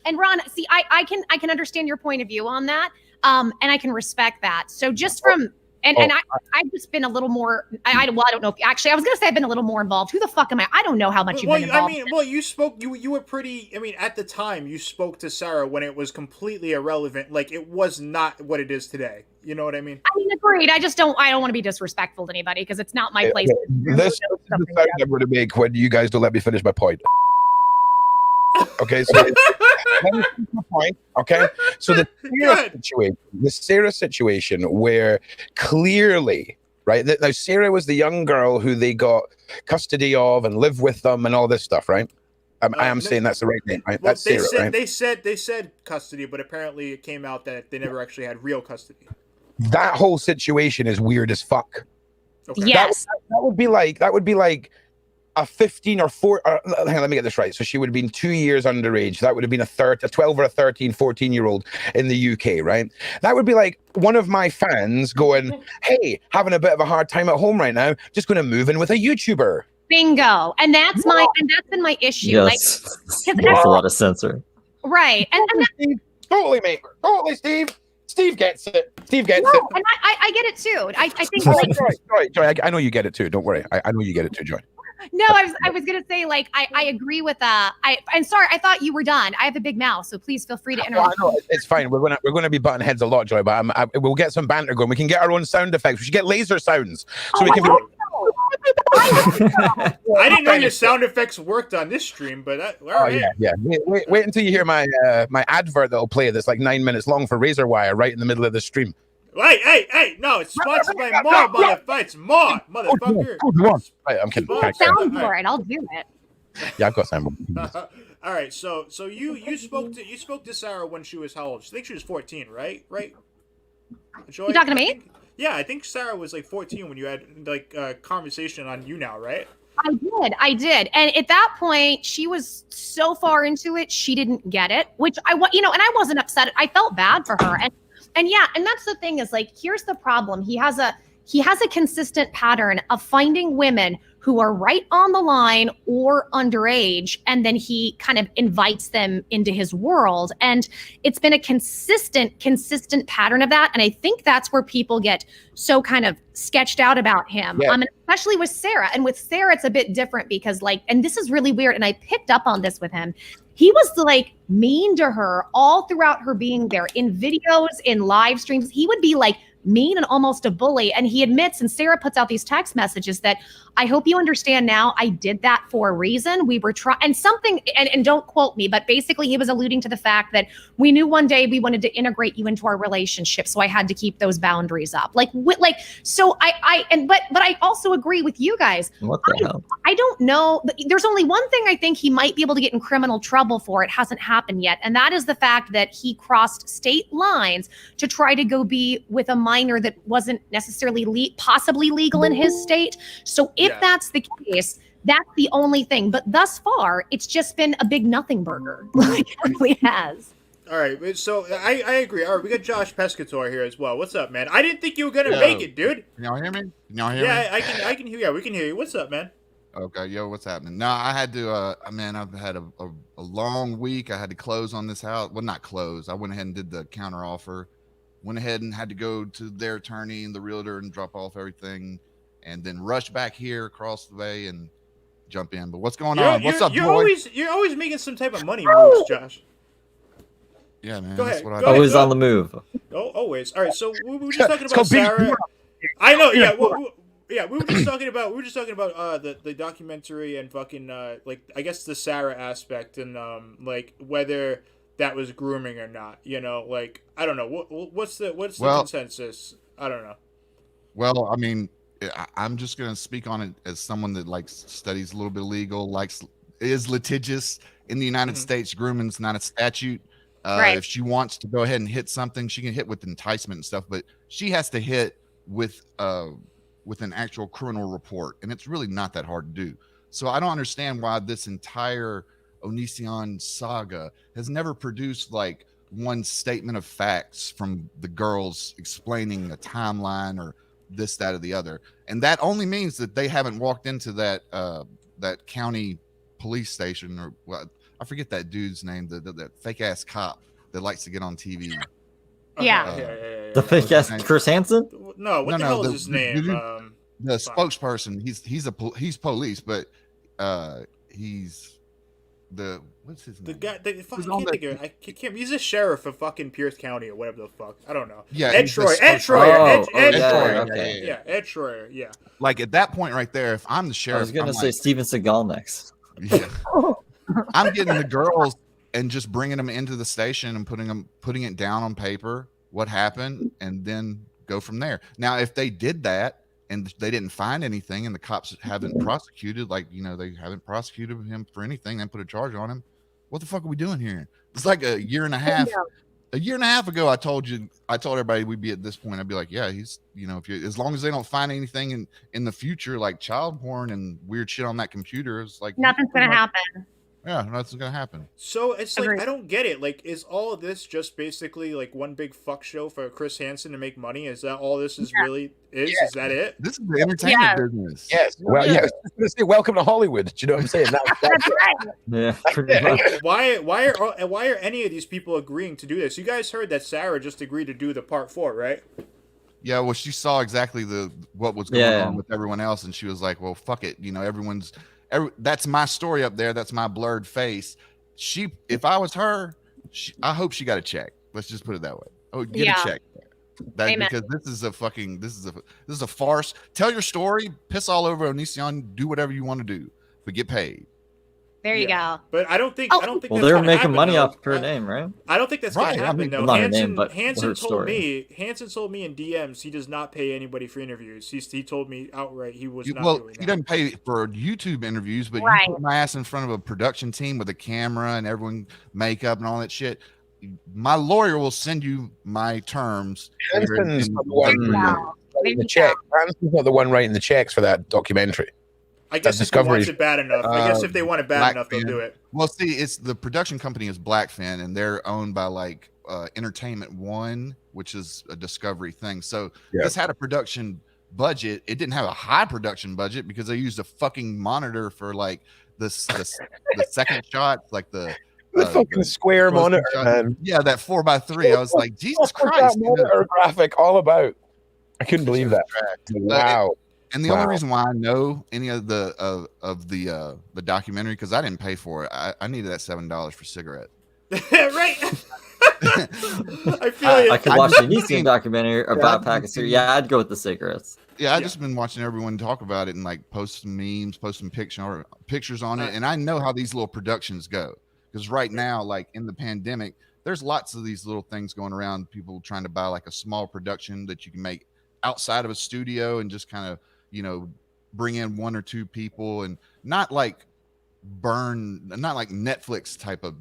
and Ron, see, I can understand your point of view on that, and I can respect that. So just from I've just been a little more. I don't know. Actually, I was gonna say I've been a little more involved. Who the fuck am I? I don't know how much you've been involved. You spoke. You were pretty. I mean, at the time, you spoke to Sarah when it was completely irrelevant. Like it was not what it is today. You know what I mean? I mean, agreed. I don't want to be disrespectful to anybody because it's not my place. This is the sound I'm going to make when you guys don't let me finish my point. Okay, so my point. Okay, so the Sarah situation where clearly, right? Now Sarah was the young girl who they got custody of and lived with them and all this stuff, right? I am saying that's the right name, right? Well, that's Sarah, right? They said custody, but apparently it came out that they never actually had real custody. That whole situation is weird as fuck. Okay. Yes, that would be like a 15 or 4. Hang on, let me get this right. So she would have been 2 years underage. That would have been a 12 or a 13, 14-year-old in the UK, right? That would be like one of my fans going, "Hey, having a bit of a hard time at home right now. Just going to move in with a YouTuber." Bingo, and that's been my issue. Yes, that's a lot of censor. Right, and totally, mate. Totally, Steve. Steve gets it. Steve gets it. And I get it too. I think Joy, I know you get it too. Don't worry. I know you get it too, Joy. No, I was gonna say like I agree with I'm sorry, I thought you were done. I have a big mouth, so please feel free to interrupt. Well, no, it's fine. We're gonna be butting heads a lot, Joy, but we'll get some banter going. We can get our own sound effects. We should get laser sounds so we can be. I didn't know your sound effects worked on this stream, but yeah. Wait until you hear my my advert that'll play that's like 9 minutes long for Razor Wire right in the middle of the stream. Hey! No, it's sponsored by Maud, motherfucker. It's Maud, motherfucker. Right, I'm kidding. Sound for it. I'll do it. Yeah, I've got sound. All right, so you spoke to Sarah when she was how old? I think she was 14, right? Joy, you talking to me? Yeah, I think Sarah was like 14 when you had like a conversation on You Now, right? I did. And at that point, she was so far into it, she didn't get it, which and I wasn't upset. I felt bad for her. And yeah, and that's the thing is like, here's the problem. He has a consistent pattern of finding women who are right on the line or underage, and then he kind of invites them into his world. And it's been a consistent pattern of that. And I think that's where people get so kind of sketched out about him. Yeah. Especially with Sarah. And with Sarah, it's a bit different because and this is really weird. And I picked up on this with him. He was like mean to her all throughout her being there in videos, in live streams. He would be like mean and almost a bully. And he admits, and Sarah puts out these text messages that I hope you understand now, I did that for a reason. We were trying and something, and don't quote me, but basically he was alluding to the fact that we knew one day we wanted to integrate you into our relationship. So I had to keep those boundaries up. But I also agree with you guys. What the hell? I don't know. There's only one thing I think he might be able to get in criminal trouble for. It hasn't happened yet. And that is the fact that he crossed state lines to try to go be with a minor that wasn't necessarily possibly legal in his state. So if that's the case, that's the only thing. But thus far, it's just been a big nothing burger. Like it really has. All right, so I agree. All right, we got Josh Pescatore here as well. What's up, man? I didn't think you were gonna make it, dude. Can y'all hear me? I can hear. Yeah, we can hear you. What's up, man? Okay, yo, what's happening? No, I had to. Man, I've had a long week. I had to close on this house. Well, not close. I went ahead and did the counter offer. Went ahead and had to go to their attorney and the realtor and drop off everything, and then rush back here across the way and jump in. But what's going on? What's up, you're always making some type of money moves, Josh. Yeah, man. Go ahead. Always on the move. Oh, always. All right. So we were just talking about Sarah. I know. Yeah. We were just talking about the documentary and fucking like I guess the Sarah aspect and like whether that was grooming or not. You know, like I don't know what's the consensus. I don't know. Well, I mean, I'm just gonna speak on it as someone that studies a little bit of legal, is litigious in the United States. Grooming's not a statute. Right. If she wants to go ahead and hit something, she can hit with enticement and stuff, but she has to hit with an actual criminal report, and it's really not that hard to do. So I don't understand why this entire Onision saga has never produced like one statement of facts from the girls explaining a timeline or this, that, or the other, and that only means that they haven't walked into that that county police station, or well, I forget that dude's name, that fake ass cop that likes to get on TV. Yeah. The fake ass Chris Hansen? No, what the hell is his name? The spokesperson. He's police, but he's what's his name? The guy. I can't. He's a sheriff of fucking Pierce County or whatever the fuck. I don't know. Yeah, Ed Schroyer. Ed Schroyer. Yeah, Ed Schroyer. Yeah. Like at that point right there, if I'm the sheriff, I was gonna say Steven Seagal next. Yeah. I'm getting the girls and just bringing them into the station and putting it down on paper, what happened, and then go from there. Now, if they did that and they didn't find anything and the cops haven't prosecuted, like, they haven't prosecuted him for anything and put a charge on him, what the fuck are we doing here? It's like a year and a half ago, I told everybody we'd be at this point. I'd be like, yeah, he's, as long as they don't find anything in the future, like child porn and weird shit on that computer, it's like nothing's going to happen. Yeah, nothing's going to happen. So it's like, I don't get it. Like, is all of this just basically like one big fuck show for Chris Hansen to make money? Is that all this is really is? Yeah. Is that it? This is the entertainment business. Yes. Well, yeah. I was going to say, welcome to Hollywood. Do you know what I'm saying? That's right. Yeah. Pretty much. Why are any of these people agreeing to do this? You guys heard that Sarah just agreed to do the part 4, right? Yeah, well, she saw exactly what was going on with everyone else, and she was like, well, fuck it. That's my story up there. That's my blurred face. If I was her, I hope she got a check. Let's just put it that way. Oh, get a check. Because this is a farce. Tell your story, piss all over Onision, do whatever you want to do, but get paid. There you go. But I don't think. Well, they were making money off her name, right? I don't think that's going to happen. though. Hansen told me in DMs he does not pay anybody for interviews. He told me outright he was not. Well, he doesn't pay for YouTube interviews, but you put my ass in front of a production team with a camera and everyone makeup and all that shit. My lawyer will send you my terms. Hansens not the one writing the check. Hansens not the one writing the checks for that documentary. I guess if they want it bad enough. I guess if they want it bad enough, they'll do it. Well, see, it's the production company is Blackfin, and they're owned by like Entertainment One, which is a Discovery thing. So this had a production budget. It didn't have a high production budget because they used a fucking monitor for like the second shot, like the fucking square monitor, man. Yeah, that 4x3. I was like, Jesus Christ, that monitor graphic all about. I couldn't believe that. Wow. And the only reason why I know any of the documentary, because I didn't pay for it. I needed that $7 for cigarette. Right. I feel you. I could watch the Onision documentary about Pescatore. Yeah, I'd go with the cigarettes. Yeah, I've just been watching everyone talk about it and like post some memes, post some pictures on it. And I know how these little productions go. Because right now, like in the pandemic, there's lots of these little things going around. People trying to buy like a small production that you can make outside of a studio and just kind of, bring in one or two people and not like Netflix type of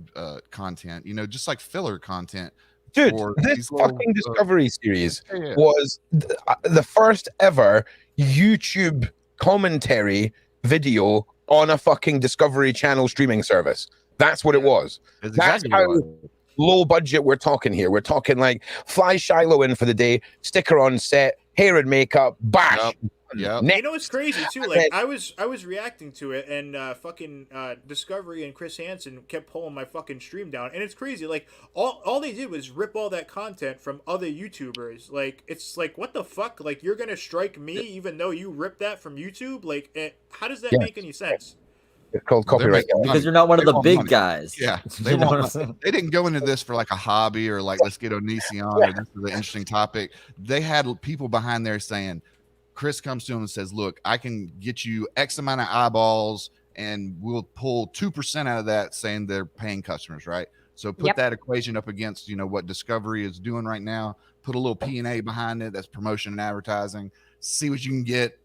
content, just like filler content. Dude, this fucking Discovery series was the first ever YouTube commentary video on a fucking Discovery Channel streaming service. That's what it was. That's how low budget we're talking here. We're talking like fly Shiloh in for the day, sticker on set, hair and makeup, bash. Yeah, it's crazy too. Like I was reacting to it, and fucking Discovery and Chris Hansen kept pulling my fucking stream down, and it's crazy. Like all they did was rip all that content from other YouTubers. Like it's like, what the fuck? Like you're gonna strike me even though you ripped that from YouTube? Like how does that make any sense? It's called copyright because you're not one of the big guys. Yeah, they didn't go into this for like a hobby or like let's get Onision or this is an interesting topic. They had people behind there saying. Chris comes to him and says, look, I can get you X amount of eyeballs and we'll pull 2% out of that saying they're paying customers, right? So put that equation up against, what Discovery is doing right now. Put a little P&A behind it. That's promotion and advertising. See what you can get.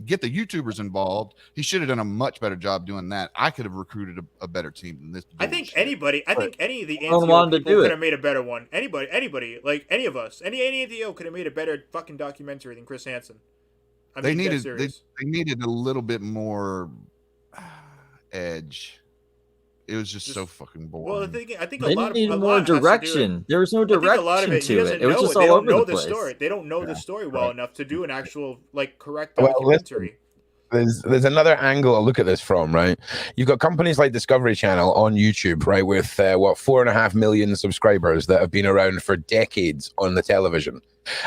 Get the YouTubers involved. He should have done a much better job doing that. I could have recruited a better team than this. I think any of the NCO people could have made a better one. Anybody, like any of us, any NCO could have made a better fucking documentary than Chris Hansen. They needed a little bit more edge It was just so fucking boring. Well, I think they needed more direction. There was no direction to it. It was just all over the place. Story. They don't know the story well enough to do an actual correct documentary. There's another angle to look at this from, right? You've got companies like Discovery Channel on YouTube, right, with 4.5 million subscribers that have been around for decades on the television,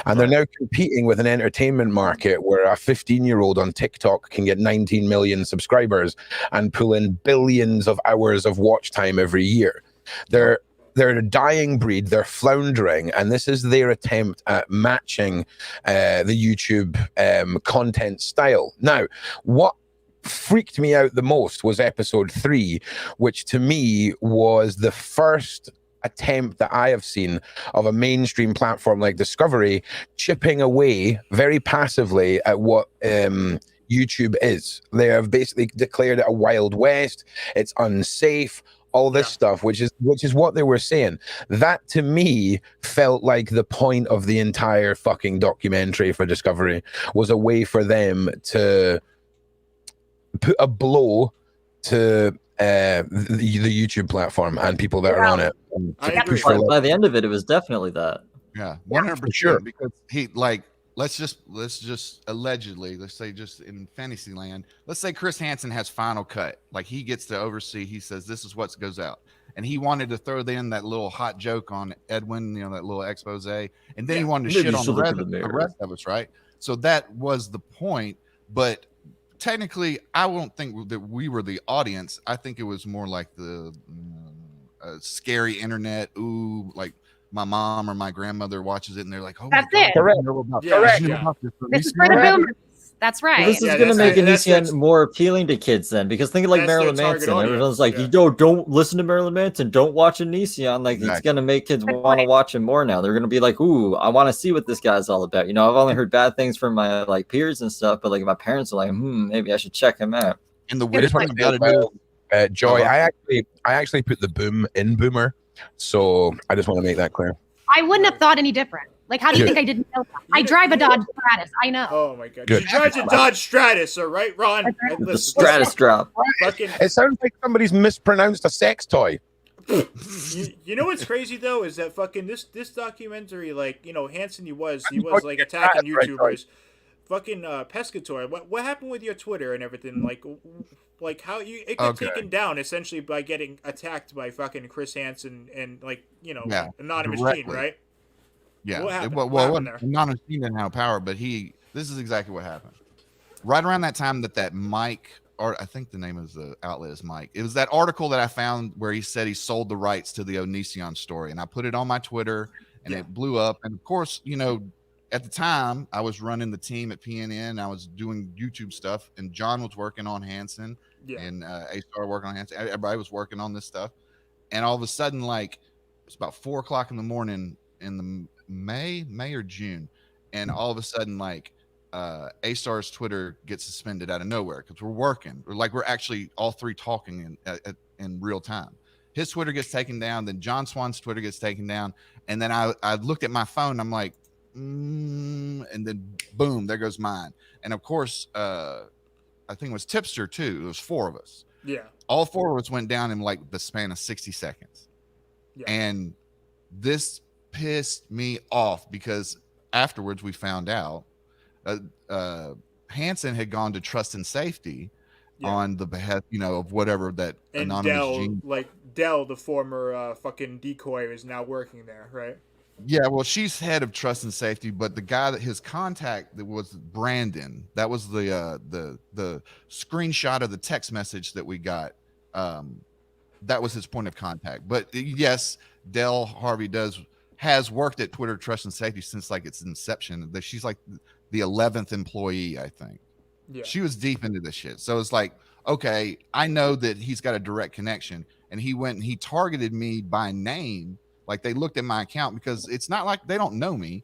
and they're now competing with an entertainment market where a 15-year-old on TikTok can get 19 million subscribers and pull in billions of hours of watch time every year. They're a dying breed. They're floundering, and this is their attempt at matching the YouTube content style. Now, what freaked me out the most was episode 3, which to me was the first attempt that I have seen of a mainstream platform like Discovery chipping away very passively at what YouTube is. They have basically declared it a Wild West. It's unsafe. All this stuff, which is what they were saying. That to me felt like the point of the entire fucking documentary for Discovery was a way for them to put a blow to the YouTube platform and people that are on it. By the end of it, it was definitely that. Yeah, 100%. Sure. Because he let's just allegedly, let's say just in Fantasyland, let's say Chris Hansen has final cut. Like he gets to oversee, he says, this is what goes out. And he wanted to throw in that little hot joke on Edwin, that little expose. And then he wanted to shit on the rest of us, right? So that was the point. But technically, I won't think that we were the audience. I think it was more like the scary internet. Ooh, like my mom or my grandmother watches it and they're like, "Oh, that's my God, it." Correct. This is for the boomers. That's right. Well, this is going to make Onision more appealing to kids then, because think of like Marilyn Manson. Everyone's like, you don't listen to Marilyn Manson, don't watch Onision. Like it's going to make kids want to watch him more now. They're going to be like, ooh, I want to see what this guy's all about. I've only heard bad things from my peers and stuff, but my parents are like, maybe I should check him out. And the weird thing about it, Joy, I actually put the boom in boomer, so I just want to make that clear. I wouldn't have thought any different. How do you think I didn't know that? I drive a Dodge Stratus. I know. Oh my God. Good. You drive a Dodge Stratus, all right, Ron? The Stratus drop. It sounds like somebody's mispronounced a sex toy. You know what's crazy though is that this documentary, Hansen, he was attacking YouTubers. Fucking Pescatore. What happened with your Twitter and everything? Like how it got taken down essentially by getting attacked by fucking Chris Hansen and Anonymous Gene, right? Yeah. What happened? Well, Anonymous Gene didn't have power, but this is exactly what happened. Right around that time that Mike, or I think the name of the outlet is Mike. It was that article that I found where he said he sold the rights to the Onision story, and I put it on my Twitter, and it blew up. And of course, at the time, I was running the team at PNN. I was doing YouTube stuff, and John was working on Hansen, and A-Star working on Hansen. Everybody was working on this stuff, and all of a sudden, it's about 4:00 in the morning in the May or June, and all of a sudden, A-Star's Twitter gets suspended out of nowhere because we're working. We're actually all three talking in real time. His Twitter gets taken down, then John Swan's Twitter gets taken down, and then I looked at my phone. I'm like, and then boom, there goes mine. And of course, I think it was Tipster too. It was 4 of us. Yeah. All 4 of us went down in the span of 60 seconds. Yeah. And this pissed me off because afterwards we found out Hansen had gone to Trust and Safety on the behest, of whatever that and Anonymous Gene. Dell, the former fucking decoy, is now working there, right? Yeah, well, she's head of Trust and Safety, but the guy that his contact that was Brandon, that was the screenshot of the text message that we got. That was his point of contact. But yes, Dell Harvey has worked at Twitter Trust and Safety since its inception. That she's the 11th employee, I think. Yeah. She was deep into this shit. So it's okay, I know that he's got a direct connection, and he went and he targeted me by name. They looked at my account because it's not like they don't know me.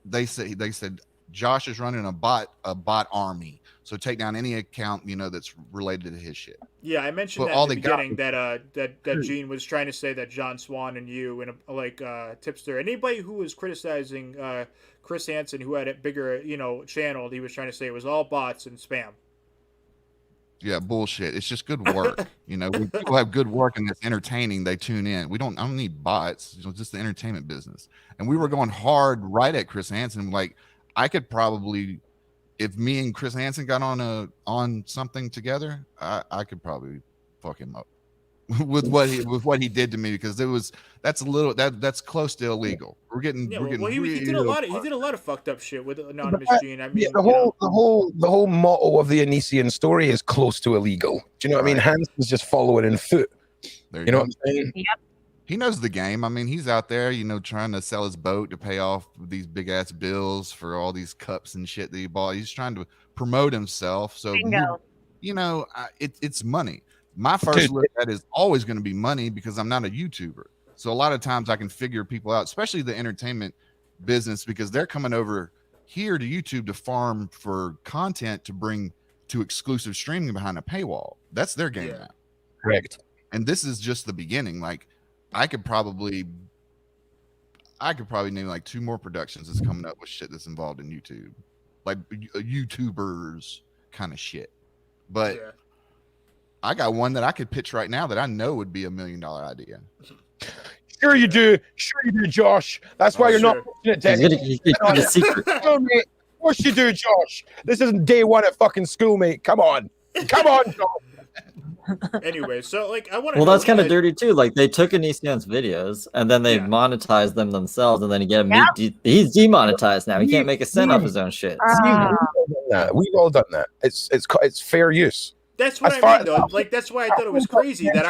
They said Josh is running a bot army. So take down any account, that's related to his shit. Yeah, I mentioned that in the beginning that Gene was trying to say that John Swan and you and Tipster, anybody who was criticizing Chris Hansen, who had a bigger channel, he was trying to say it was all bots and spam. Yeah, bullshit. It's just good work. You know, when people have good work and it's entertaining, they tune in. I don't need bots. Just the entertainment business. And we were going hard right at Chris Hansen. Like, I could probably, if me and Chris Hansen got on something together, I could probably fuck him up with what he did to me, because that's close to illegal. We're getting he did a lot of fucked up shit with Anonymous Gene. I mean, yeah, the whole motto of the Onision story is close to illegal. Do you know what I mean? Hansens just follow it in foot. You know what I'm saying? Yep. He knows the game. I mean, he's out there, trying to sell his boat to pay off these big ass bills for all these cups and shit that he bought. He's trying to promote himself. So, it's money. My first look at it is always going to be money, because I'm not a YouTuber. So a lot of times I can figure people out, especially the entertainment business, because they're coming over here to YouTube to farm for content to bring to exclusive streaming behind a paywall. That's their game now. Correct. And this is just the beginning. Like, I could probably name like 2 more productions that's coming up with shit that's involved in YouTube, like YouTubers kind of shit. But I got one that I could pitch right now that I know would be $1 million idea. Sure you do, Josh. That's why you're not pushing it, secret. Of course you do, Josh. This isn't day one at fucking school, mate. Come on, Josh. Anyway, so like I want to. Well, that's kind of dirty too. Like, they took Onision's videos and then they monetized them themselves, and then he's demonetized now. He can't make a cent off his own shit. We've all done that. It's fair use. That's what I mean, though. Like, that's why I thought it was crazy that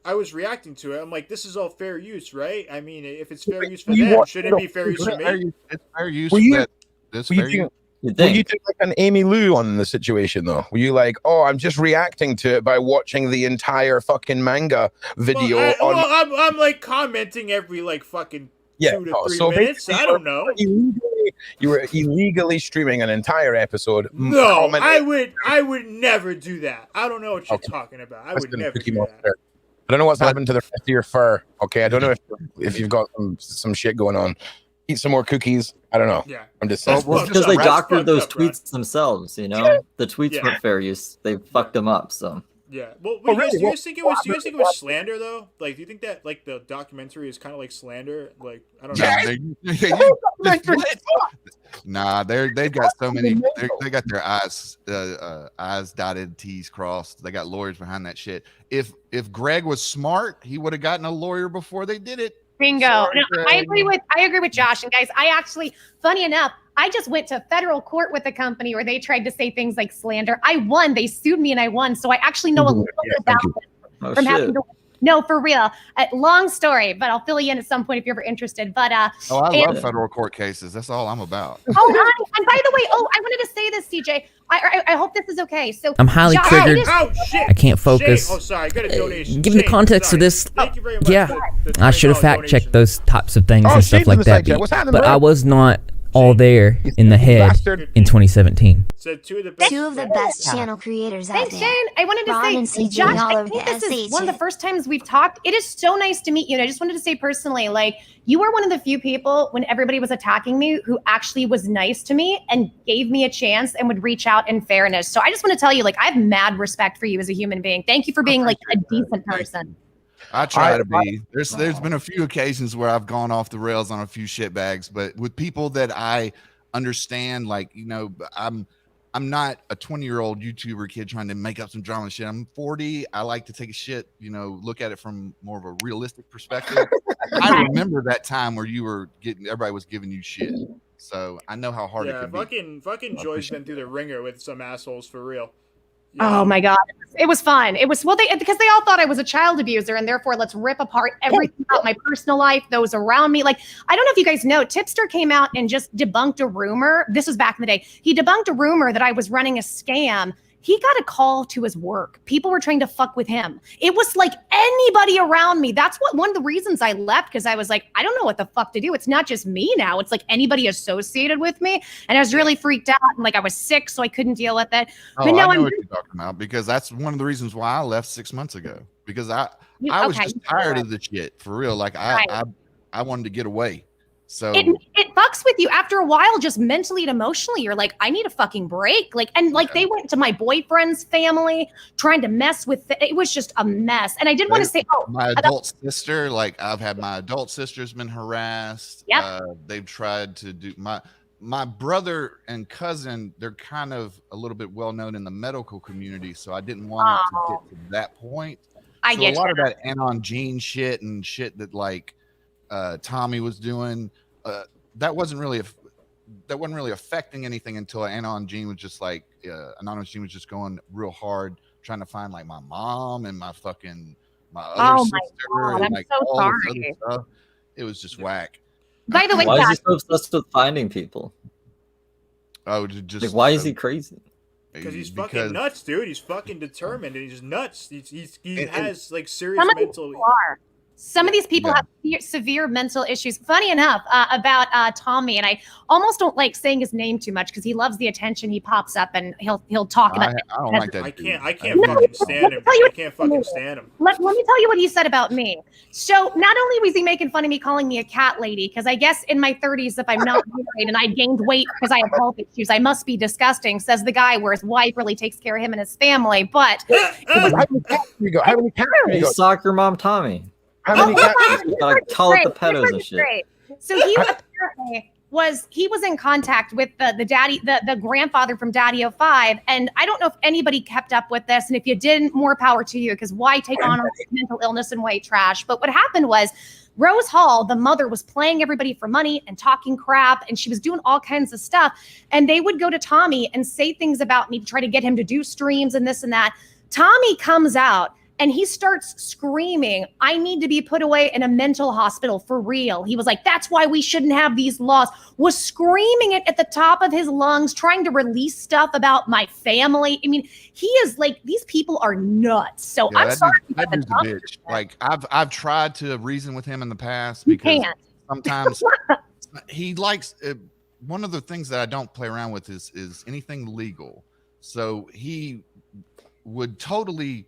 I was reacting to it. I'm like, this is all fair use, right? I mean, if it's fair use for them, shouldn't it be fair use for me? It's fair use. Were you like an Amy Lou on the situation, though? Were you like, oh, I'm just reacting to it by watching the entire fucking manga video? I'm like commenting every like fucking 2 to 3 minutes. I don't know. You were illegally streaming an entire episode. No, I would never do that. I don't know what you're talking about. I would never do that. I don't know what's happened to the rest of your fur. Okay, I don't know if you've got some shit going on. Eat some more cookies. I don't know. Yeah, I'm just saying. Because they doctored those tweets themselves. The tweets weren't fair use. They fucked them up. So. Yeah. Well, do you guys think it was slander though? Like, do you think that like the documentary is kind of like slander? Like, I don't know. Nah, they've got so many. They got their I's dotted, T's crossed. They got lawyers behind that shit. If Greg was smart, he would have gotten a lawyer before they did it. Bingo. No, I agree with Josh. And guys, funny enough, I just went to federal court with a company where they tried to say things like slander. I won. They sued me and I won. So I actually know a little bit about it from having to. No, for real. Long story, but I'll fill you in at some point if you're ever interested. But I love federal court cases. That's all I'm about. And by the way, I wanted to say this, CJ. I hope this is okay. So I'm highly triggered. I can't focus. Oh, sorry. I got a donation. Given the context of this, I should have fact checked those types of things and stuff like that. But I was not all there in the head in 2017. So two of the best channel creators out there. Thanks, Shane. I wanted to say, Josh, I think this is one of the first times we've talked. It is so nice to meet you. And I just wanted to say personally, like, you are one of the few people when everybody was attacking me who actually was nice to me and gave me a chance and would reach out in fairness. So I just want to tell you, like, I have mad respect for you as a human being. Thank you for being like a decent person. I try to be. There's been a few occasions where I've gone off the rails on a few shitbags, but with people that I understand, like, I'm not a 20-year-old YouTuber kid trying to make up some drama shit. I'm 40. I like to take a shit, look at it from more of a realistic perspective. I remember that time where everybody was giving you shit. So I know how hard it can be. Fucking Joy's been through the ringer with some assholes for real. Yeah. Oh my God. It was fun. It was, because they all thought I was a child abuser, and therefore let's rip apart everything about my personal life, those around me. Like, I don't know if you guys know, Tipster came out and just debunked a rumor. This was back in the day. He debunked a rumor that I was running a scam. He got a call to his work. People were trying to fuck with him. It was like anybody around me. That's one of the reasons I left, because I was like, I don't know what the fuck to do. It's not just me now. It's like anybody associated with me. And I was really freaked out. And like, I was sick, so I couldn't deal with it. Oh, but no, I know what you're talking about, because that's one of the reasons why I left 6 months ago, because I was just tired of the shit, for real. Like, I wanted to get away. So it fucks with you after a while, just mentally and emotionally. You're like, I need a fucking break. Like, and like they went to my boyfriend's family trying to mess with it was just a mess. And I did want to say, my adult sister, like I've had my adult sister's been harassed. They've tried to do my brother and cousin, they're kind of a little bit well known in the medical community, so I didn't want it to get to that point. I get a lot of that Anon Gene shit and shit that like Tommy was doing, that wasn't really affecting anything until Anon Gene was just like Anonymous Gene was just going real hard trying to find like my mom and my other sister. God, and, I'm like, so all sorry. this other stuff. It was just whack. By the way, why is he so obsessed with finding people? Oh, just like, why is he crazy? Because he's fucking nuts, dude. He's fucking determined, and he's nuts. He has like serious mental. Some of these people have severe mental issues. Funny enough, about Tommy, and I almost don't like saying his name too much because he loves the attention. He pops up and he'll talk about. I don't like that. I can't fucking stand him. I can't fucking stand him. Let me tell you what he said about me. So not only was he making fun of me, calling me a cat lady, because I guess in my 30s, if I'm not married and I gained weight because I have health issues, I must be disgusting. Says the guy where his wife really takes care of him and his family. But how many cats do you go? How many cats do you go? Soccer mom Tommy. How many cats? Gotta call it the pedos and shit. So he apparently was in contact with the grandfather from Daddy 05, and I don't know if anybody kept up with this, and if you didn't, more power to you, because why take on all this mental illness and white trash? But what happened was Rose Hall, the mother, was playing everybody for money and talking crap, and she was doing all kinds of stuff, and they would go to Tommy and say things about me to try to get him to do streams and this and that. Tommy comes out and he starts screaming, I need to be put away in a mental hospital for real. He was like, that's why we shouldn't have these laws. Was screaming it at the top of his lungs, trying to release stuff about my family. I mean, he is like, these people are nuts. So I'm sorry. That dude's a bitch. Like I've tried to reason with him in the past because sometimes he likes, one of the things that I don't play around with is anything legal. So he would totally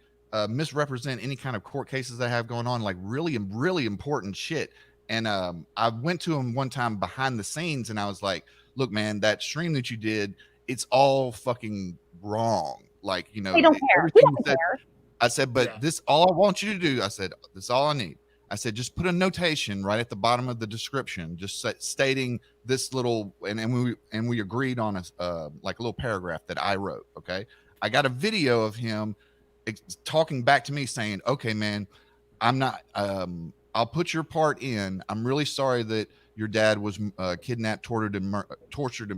misrepresent any kind of court cases I have going on, like really important shit. And I went to him one time behind the scenes and I was like, look, man, that stream that you did, it's all fucking wrong. Like, you know, they don't care. We don't care. I said, but this, all I want you to do, I said, this is all I need. I said, just put a notation right at the bottom of the description, just stating this little, and we agreed on a like a little paragraph that I wrote. Okay. I got a video of him talking back to me saying, okay, man, I'm not, I'll put your part in. I'm really sorry that your dad was kidnapped, tortured and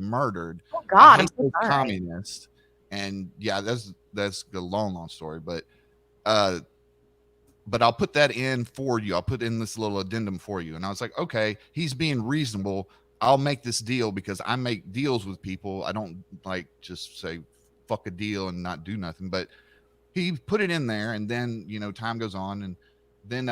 murdered. Oh God, I'm so communist. And yeah, that's the long story, but I'll put that in for you. I'll put in this little addendum for you. And I was like, okay, he's being reasonable. I'll make this deal because I make deals with people. I don't like just say fuck a deal and not do nothing, but he put it in there, and then, you know, time goes on, and then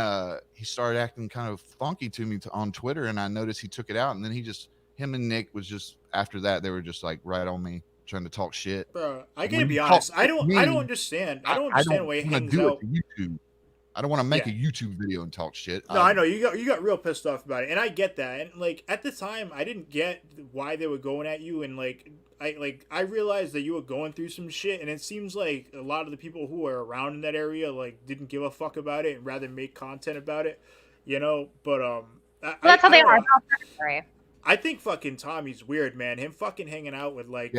he started acting kind of funky to me on Twitter, and I noticed he took it out, and then him and Nick was just, after that, they were just like right on me, trying to talk shit. Bro, I gotta be honest, I don't understand. I don't understand why he hangs out. YouTube. I don't want to make a YouTube video and talk shit. No, I know you got real pissed off about it, and I get that. And like at the time, I didn't get why they were going at you, and I realized that you were going through some shit, and it seems like a lot of the people who are around in that area like didn't give a fuck about it and rather make content about it, you know. But that's how they are. I think fucking Tommy's weird, man. Him fucking hanging out with like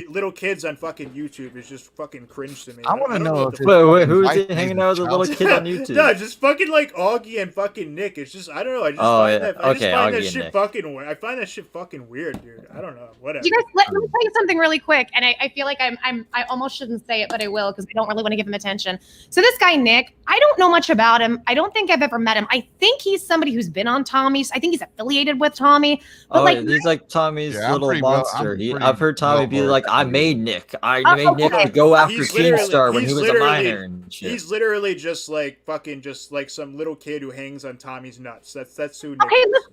little kids on fucking YouTube is just fucking cringe to me. I want to know wait, who's he hanging out with a little kid on YouTube? No, just fucking like Augie and fucking Nick. It's just, I don't know. I just find that shit fucking weird. I find that shit fucking weird, dude. I don't know. Whatever. You guys, let me tell you something really quick, and I feel like I almost shouldn't say it, but I will because I don't really want to give him attention. So this guy Nick, I don't know much about him. I don't think I've ever met him. I think he's somebody who's been on Tommy's. I think he's affiliated with Tommy. But he's like Tommy's little monster. I've heard Tommy be like, I made Nick. I made Nick to go after Keemstar when he was a minor and shit. He's literally just like fucking just like some little kid who hangs on Tommy's nuts. That's who Nick is.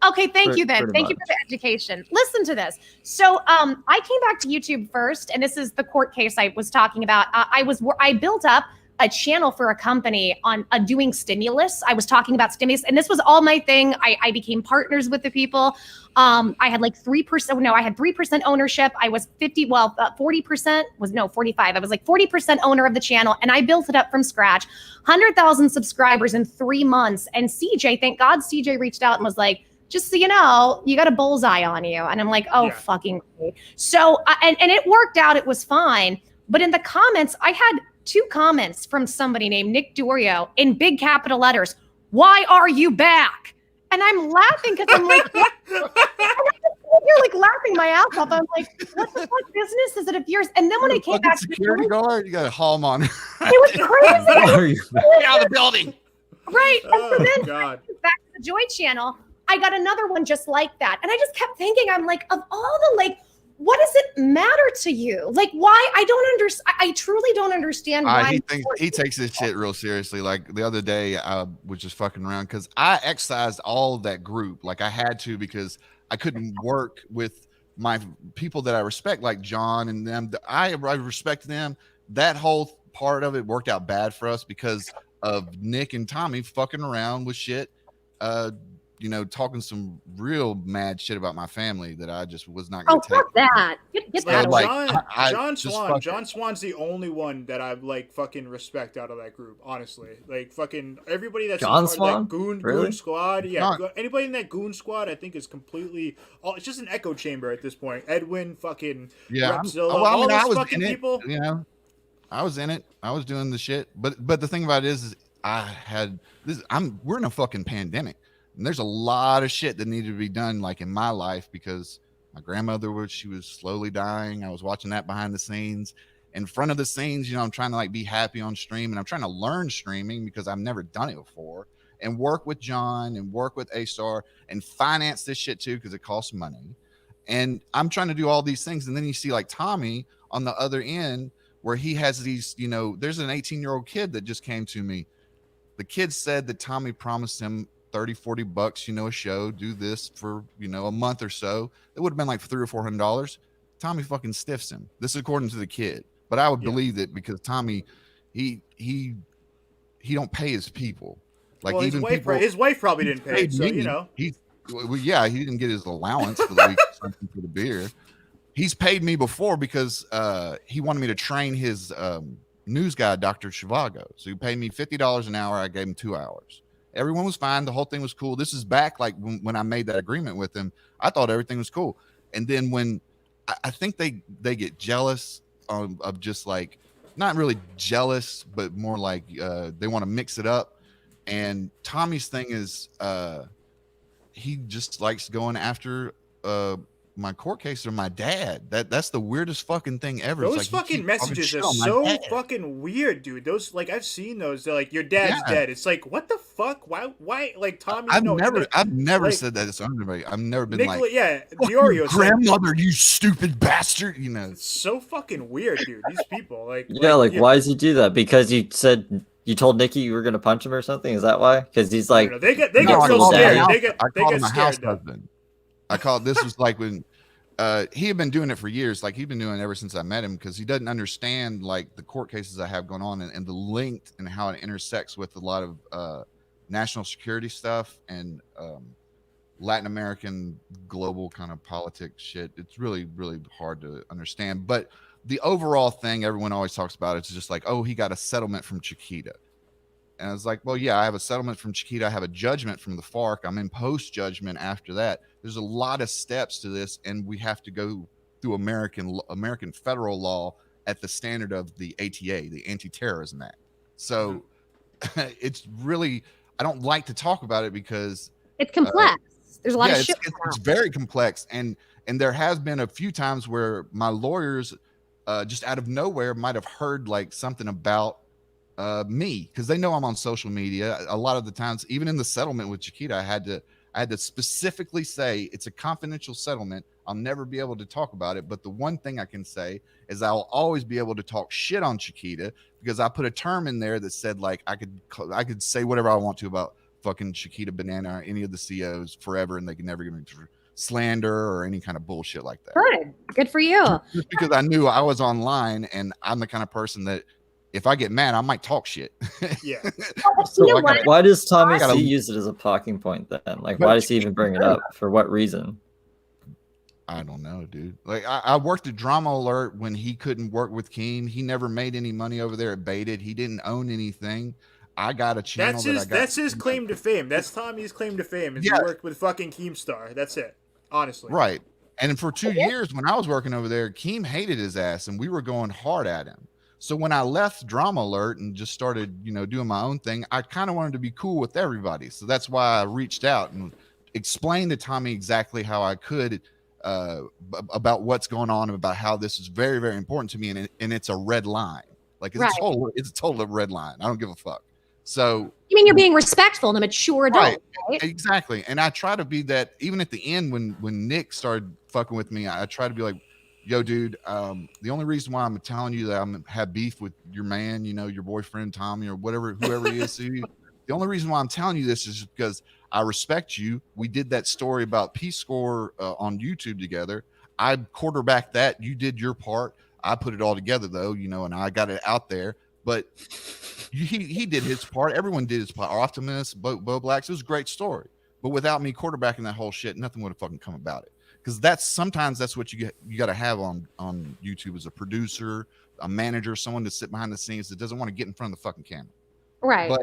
Okay, thank you then. Thank you for the education. Listen to this. So I came back to YouTube first, and this is the court case I was talking about. I built up a channel for a company on doing stimulus. I was talking about stimulus, and this was all my thing. I became partners with the people. I had like 3%. No, I had 3% ownership. I was 40% was 45. I was like 40% owner of the channel, and I built it up from scratch. 100,000 subscribers in 3 months. And CJ, thank God, CJ reached out and was like, just so you know, you got a bullseye on you. And I'm like, oh, fucking great. So, and it worked out. It was fine. But in the comments, I had 2 comments from somebody named Nick Dorio in big capital letters. Why are you back? And I'm laughing because I'm like, what? You're like laughing my ass off. I'm like, what the fuck business is it of yours? And then when I came back, security guard, you got to haul him on. It was crazy. Get out of the building. Right. And so then back to the Joy channel, I got another one just like that. And I just kept thinking, I'm like, of all the like, what does it matter to you? Like, why? I don't understand. I truly don't understand why. He takes this shit real seriously. Like the other day, I was just fucking around because I excised all of that group. Like I had to because I couldn't work with my people that I respect, like John and them. I respect them. That whole part of it worked out bad for us because of Nick and Tommy fucking around with shit. You know, talking some real mad shit about my family that I just was not going to take. Oh, fuck that. Get that like, away. John Swan's the only one that I like fucking respect out of that group, honestly. Like fucking everybody that's John Swan? That Goon Squad. Yeah, anybody in that Goon Squad I think is completely it's just an echo chamber at this point. Edwin, fucking Repzilla, all those fucking people. You know, I was in it. I was doing the shit. But the thing about it is I had this we're in a fucking pandemic. And there's a lot of shit that needed to be done, like in my life, because my grandmother she was slowly dying. I was watching that behind the scenes. In front of the scenes, you know, I'm trying to like be happy on stream, and I'm trying to learn streaming because I've never done it before, and work with John and work with A-Star and finance this shit too because it costs money. And I'm trying to do all these things, and then you see like Tommy on the other end where he has these, you know, there's an 18-year-old kid that just came to me. The kid said that Tommy promised him $30-40, you know, a show, do this for, you know, a month or so. It would have been like $300 or $400. Tommy fucking stiffs him. This is according to the kid, but I would believe it because Tommy, he don't pay his people. Like, well, even his wife probably didn't pay. So you know, he didn't get his allowance for the week or something for the beer. He's paid me before because he wanted me to train his news guy, Dr. Shivago. So he paid me $50 an hour. I gave him 2 hours. Everyone was fine. The whole thing was cool. This is back like when I made that agreement with him. I thought everything was cool. And then when I think they get jealous of just like, not really jealous, but more like they want to mix it up. And Tommy's thing is he just likes going after my court case or my dad. That's the weirdest fucking thing ever. Those like fucking messages are so fucking weird, dude. Those, like, I've seen those. They're like, your dad's dead. It's like, what the fuck? Why like Tommy? I've never said that to anybody. I've never been like, Diorio, grandmother, you stupid bastard. You know, it's so fucking weird, dude. These people, like, why does he do that? Because you said you told Nikki you were gonna punch him or something. Is that why? Because he's like, they get so scared. They get scared. Husband. I call it, this was like when he had been doing it for years. Like he'd been doing it ever since I met him because he doesn't understand like the court cases I have going on and the link and how it intersects with a lot of national security stuff and Latin American global kind of politics shit. It's really, really hard to understand. But the overall thing everyone always talks about is just like, oh, he got a settlement from Chiquita. And I was like, well, yeah, I have a settlement from Chiquita. I have a judgment from the FARC. I'm in post-judgment after that. There's a lot of steps to this, and we have to go through American federal law at the standard of the ATA, the Anti-Terrorism Act. So it's really, I don't like to talk about it because it's complex. There's a lot of shit. It's very complex, and there has been a few times where my lawyers just out of nowhere might have heard like something about me because they know I'm on social media. A lot of the times, even in the settlement with Chiquita, I had to specifically say it's a confidential settlement. I'll never be able to talk about it. But the one thing I can say is I'll always be able to talk shit on Chiquita because I put a term in there that said like I could say whatever I want to about fucking Chiquita Banana or any of the COs forever, and they can never give me slander or any kind of bullshit like that. Good for you. Just because I knew I was online, and I'm the kind of person that if I get mad, I might talk shit. Yeah. So why does Tommy C use it as a talking point then? Like, why does he even bring it up? For what reason? I don't know, dude. Like, I worked at Drama Alert when he couldn't work with Keen. He never made any money over there at Baited. He didn't own anything. I got a channel That's his claim to fame. That's Tommy's claim to fame. Is he worked with fucking Keemstar. That's it. Honestly. Right. And for 2 years when I was working over there, Keem hated his ass and we were going hard at him. So when I left Drama Alert and just started, doing my own thing, I kind of wanted to be cool with everybody. So that's why I reached out and explained to Tommy exactly how I could about what's going on, about how this is very, very important to me. And it's a red line. Like it's a total red line. I don't give a fuck. So you mean you're being respectful and a mature adult, right? Exactly. And I try to be that. Even at the end when Nick started fucking with me, I try to be like, yo, dude, the only reason why I'm telling you that I'm have beef with your man, your boyfriend Tommy or whoever he is to you, the only reason why I'm telling you this is because I respect you. We did that story about Peace Score on YouTube together. I quarterbacked that. You did your part. I put it all together though, and I got it out there. But he did his part. Everyone did his part. Optimus, Bo Blacks. It was a great story. But without me quarterbacking that whole shit, nothing would have fucking come about it. Because sometimes that's what you got to have on YouTube as a producer, a manager, someone to sit behind the scenes that doesn't want to get in front of the fucking camera. Right. But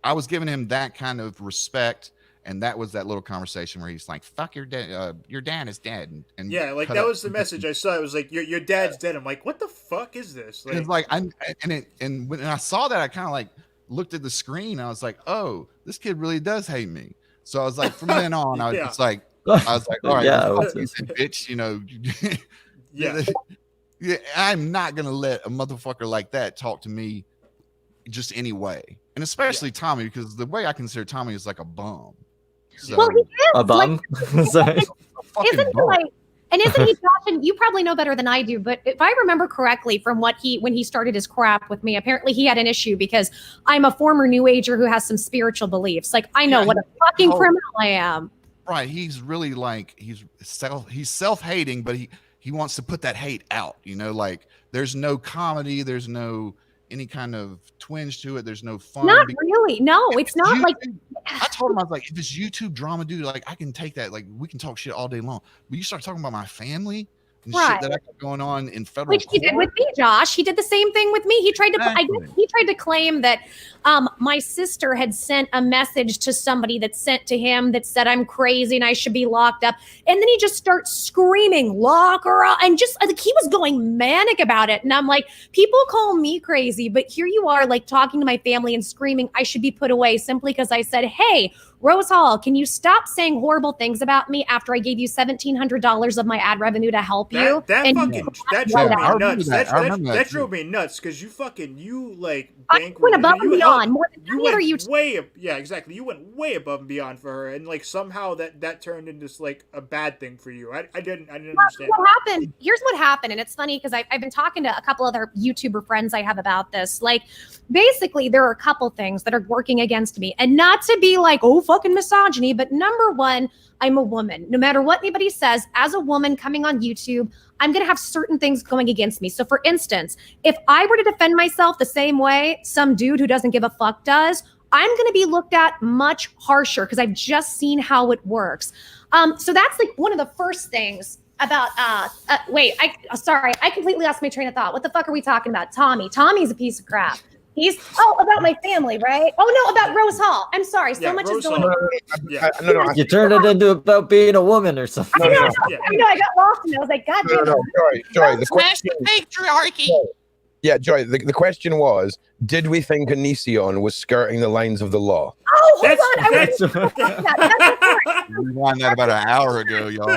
I was giving him that kind of respect. And that was that little conversation where he's like, "Fuck your dad. Your dad is dead." And yeah, like that was the message I saw. It was like, "Your dad's dead." I'm like, "What the fuck is this?" Like, and when I saw that, I kind of like looked at the screen. I was like, "Oh, this kid really does hate me." So I was like, from then on, I was like, "All right, bitch, yeah, I'm not gonna let a motherfucker like that talk to me just anyway." And especially Tommy, because the way I consider Tommy is like a bum. So, well, he is a bum. Isn't he like? And isn't he, Josh? And you probably know better than I do, but if I remember correctly, from when he started his crap with me, apparently he had an issue because I'm a former New Ager who has some spiritual beliefs. Like I know what a fucking criminal I am. Right? He's really like he's self-hating, but he wants to put that hate out. Like there's no comedy, there's no any kind of twinge to it. There's no fun. Not really. No, it's not like. I told him, I was like, if it's YouTube drama, dude, like I can take that. Like we can talk shit all day long. But you start talking about my family and shit that I got going on in federal court. Which he did with me, Josh. He did the same thing with me. He tried to. I guess he tried to claim that my sister had sent a message to somebody that sent to him that said I'm crazy and I should be locked up. And then he just starts screaming, "Lock her up!" And just like he was going manic about it. And I'm like, people call me crazy, but here you are, like talking to my family and screaming I should be put away simply because I said, "Hey, Rose Hall, can you stop saying horrible things about me after I gave you $1,700 of my ad revenue to help you?" That drove me nuts. That drove me nuts because you like I went above and beyond more than you went exactly. You went way above and beyond for her, and like somehow that turned into like a bad thing for you. I didn't understand. What happened? Here's what happened, and it's funny because I've been talking to a couple other YouTuber friends I have about this. Like, basically, there are a couple things that are working against me, and not to be like, oh, fucking misogyny, but number one, I'm a woman. No matter what anybody says, as a woman coming on YouTube, I'm going to have certain things going against me. So for instance, if I were to defend myself the same way some dude who doesn't give a fuck does, I'm going to be looked at much harsher because I've just seen how it works. So that's like one of the first things about, I completely lost my train of thought. What the fuck are we talking about? Tommy's a piece of crap. About my family, right? Oh no, about Rose Hall. I'm sorry, so much is going on. You turned it into about being a woman or something. I know, I got lost and I was like, God damn it. Joy, the question, patriarchy. Yeah, Joy, the question was, did we think Onision was skirting the lines of the law? Oh, hold on. I was rewind that about an hour ago, y'all.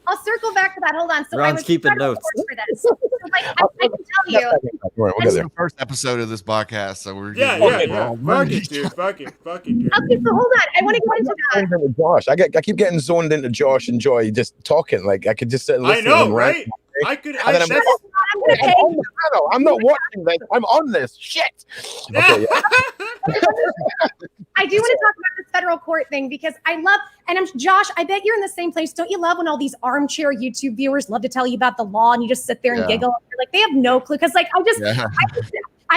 I'll circle back to that. Hold on. So Ron's I was keeping notes. For this. So like, I can tell you. This is the first episode of this podcast, so we're Fuck it, dude. Fuck it, dude. Okay, so hold on. I want to go into that. Josh, I keep getting zoned into Josh and Joy just talking. Like I could just sit and listen. I know, right? I'm not watching this. I'm on this. Shit. Okay, yeah. I do want to talk about this federal court thing because I love, and Josh, I bet you're in the same place. Don't you love when all these armchair YouTube viewers love to tell you about the law and you just sit there and giggle? You're like, they have no clue. Because like, I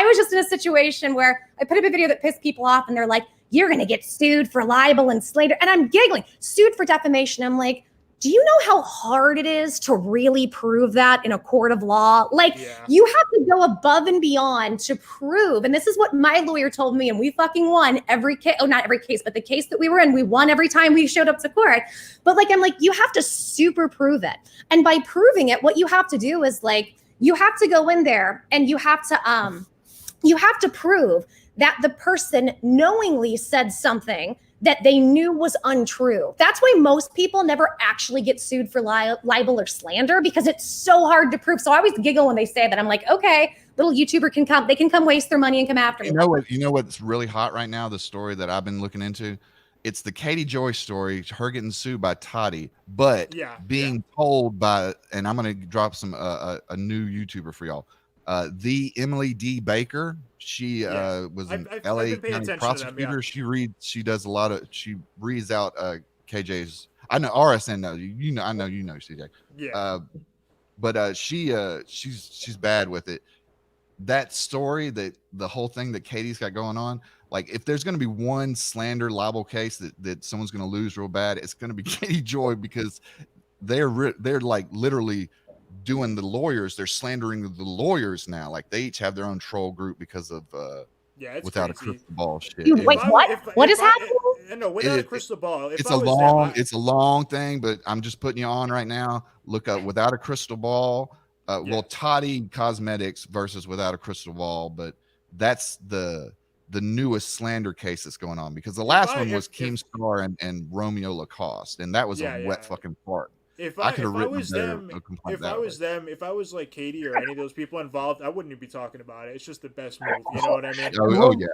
was just in a situation where I put up a video that pissed people off and they're like, you're going to get sued for libel and slander. And I'm giggling, sued for defamation. I'm like, do you know how hard it is to really prove that in a court of law? Like, you have to go above and beyond to prove. And this is what my lawyer told me. And we fucking won every case. Oh, not every case, but the case that we were in, we won every time we showed up to court. But like, I'm like, you have to super prove it. And by proving it, what you have to do is like, you have to go in there and you have to prove that the person knowingly said something that they knew was untrue. That's why most people never actually get sued for libel or slander because it's so hard to prove. So I always giggle when they say that. I'm like, okay, little YouTuber can come, they can come waste their money and come after me. You know what's really hot right now? The story that I've been looking into, it's the Katie Joy story, her getting sued by Toddy, but being told by, and I'm going to drop some a new YouTuber for y'all. The Emily D. Baker, she was an LA County prosecutor. She does a lot of, she reads out KJ's. I know RSN knows you know. I know you know CJ. Yeah. But she's bad with it. That story, that the whole thing that Katie's got going on. Like, if there's going to be one slander libel case that someone's going to lose real bad, it's going to be Katie Joy because they're like literally doing the lawyers. They're slandering the lawyers now. Like, they each have their own troll group because of without crazy. A crystal ball shit. Wait, what is happening? No, without a crystal ball. It's a long thing, but I'm just putting you on right now. Look up Without a Crystal Ball. Well, Toddy Cosmetics versus Without a Crystal Ball, but that's the newest slander case that's going on because the last one was Keemstar and Romeo Lacoste, and that was a wet fucking fart. If I was like Katie or any of those people involved, I wouldn't be talking about it. It's just the best move. You know what I mean? Oh yeah.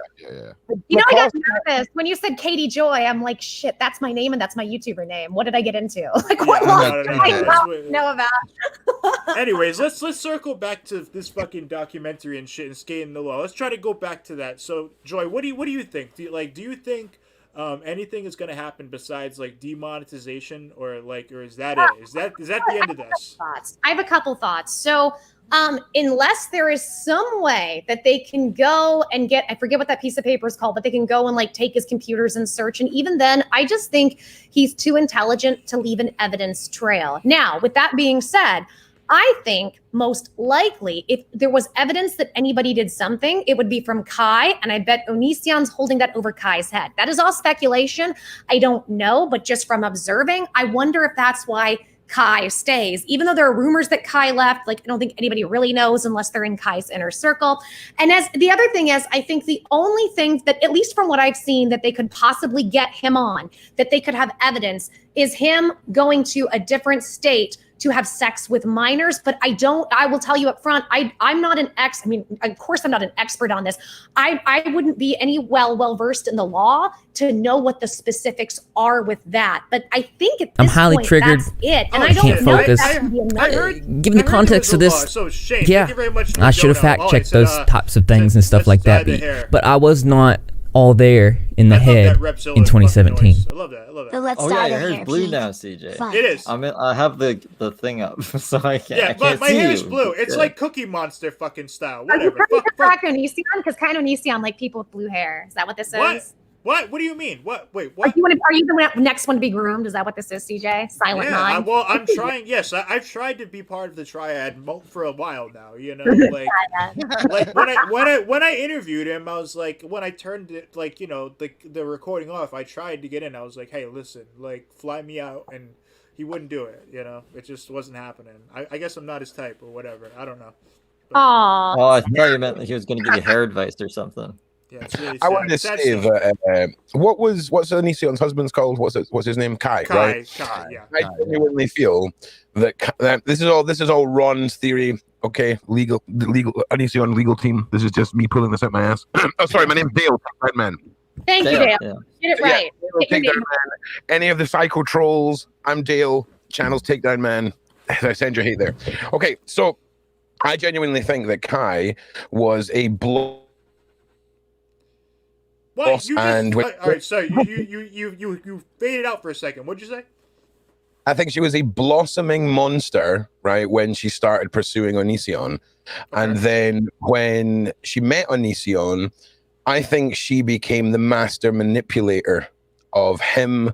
You know, I got nervous when you said Katie Joy. I'm like, shit, that's my name and that's my YouTuber name. What did I get into? Like, what law did I know about? Anyways, let's circle back to this fucking documentary and shit and skating the law. Let's try to go back to that. So, Joy, what do you think? Do you think anything is going to happen besides like demonetization or is that it? Is that the end of this? I have a couple thoughts. So unless there is some way that they can go and get, I forget what that piece of paper is called, but they can go and like take his computers and search. And even then, I just think he's too intelligent to leave an evidence trail. Now, with that being said, I think most likely if there was evidence that anybody did something, it would be from Kai. And I bet Onision's holding that over Kai's head. That is all speculation. I don't know, but just from observing, I wonder if that's why Kai stays. Even though there are rumors that Kai left, like I don't think anybody really knows unless they're in Kai's inner circle. And as the other thing is, I think the only thing that, at least from what I've seen, that they could possibly get him on, that they could have evidence, is him going to a different state to have sex with minors. But I will tell you up front, I'm not an of course I'm not an expert on this. I wouldn't be any well-versed in the law to know what the specifics are with that. But I think at this highly point, triggered. That's it. And I don't can't know focus. Given the context of this, so Shane, I should have fact-checked those types of things and stuff like that. But I was not all there in the head in 2017. I love that. Here's blue now, CJ. Fun. It is. I have the thing up, so I can't. Yeah, but my hair is blue. It's like Cookie Monster fucking style. Whatever. Are you trying to Onision? Because kind of Onision like people with blue hair. Is that what this is? What do you mean? What? Wait, what? Are you the next one to be groomed? Is that what this is, CJ? Silent Nine? Well, I'm trying. Yes, I've tried to be part of the triad for a while now. You know, like when I interviewed him, I was like, when I turned it, the recording off, I tried to get in. I was like, hey, listen, fly me out, and he wouldn't do it. You know, it just wasn't happening. I guess I'm not his type or whatever. I don't know. Aww. Oh, I thought you meant that he was going to give you hair advice or something. Yeah, it's really sad. I wanted to say what's Onision's husband's called? What's his name? Kai, right? Kai, yeah. I genuinely feel that this is all Ron's theory. Okay, legal Onision legal team. This is just me pulling this out my ass. Oh, sorry, my name's Dale. Right, man. Thank you, Dale. Yeah. Get it right. Takedown Man. Any of the psycho trolls, I'm Dale. Channel's Takedown Man. I send your hate there. Okay, so I genuinely think that Kai was a What? You just, all right, sorry. You faded out for a second. What'd you say? I think she was a blossoming monster, right, when she started pursuing Onision. And then when she met Onision, I think she became the master manipulator of him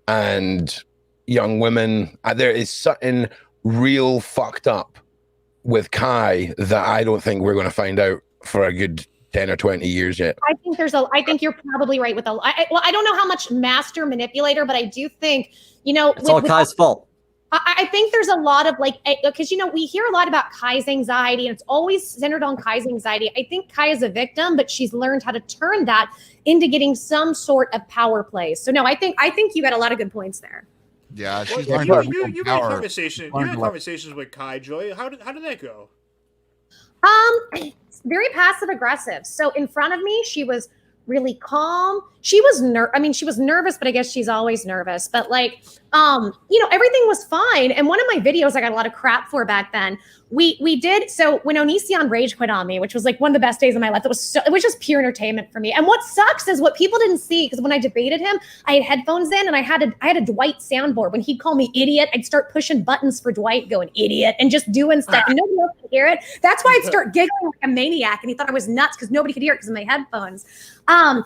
and young women. There is something real fucked up with Kai that I don't think we're going to find out for a good 10 or 20 years yet. I think you're probably right with well, I don't know how much master manipulator, but I do think, it's all Kai's fault. I think there's a lot of because we hear a lot about Kai's anxiety, and it's always centered on Kai's anxiety. I think Kai is a victim, but she's learned how to turn that into getting some sort of power play. So no, I think you got a lot of good points there. Yeah, she's you learned had conversations with Kai, Joy. How did that go? Very passive aggressive. So in front of me, she was really calm. She was she was nervous, but I guess she's always nervous. But everything was fine. And one of my videos I got a lot of crap for back then. We did so when Onision rage quit on me, which was like one of the best days of my life. It was just pure entertainment for me. And what sucks is what people didn't see, because when I debated him, I had headphones in and I had a Dwight soundboard. When he'd call me idiot, I'd start pushing buttons for Dwight, going idiot, and just doing stuff. And nobody else could hear it. That's why I'd start giggling like a maniac, and he thought I was nuts because nobody could hear it because of my headphones.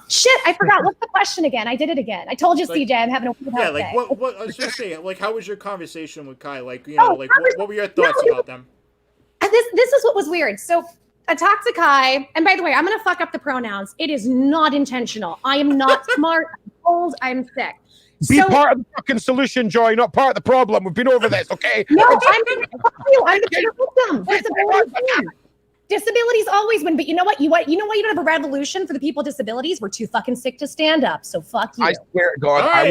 Shit, I forgot. What's the question again? I did it again. I told you, CJ, I'm having a weird day. What I was just saying, how was your conversation with Kai? What were your thoughts about them? This is what was weird. So I talked to Kai, and by the way, I'm going to fuck up the pronouns. It is not intentional. I am not smart. I'm old. I'm sick. Be part of the fucking solution, Joy, not part of the problem. We've been over this, okay? No, I'm the victim. Disabilities always win, but you know what? You know why you don't have a revolution for the people with disabilities? We're too fucking sick to stand up. So fuck you. I swear to God, right.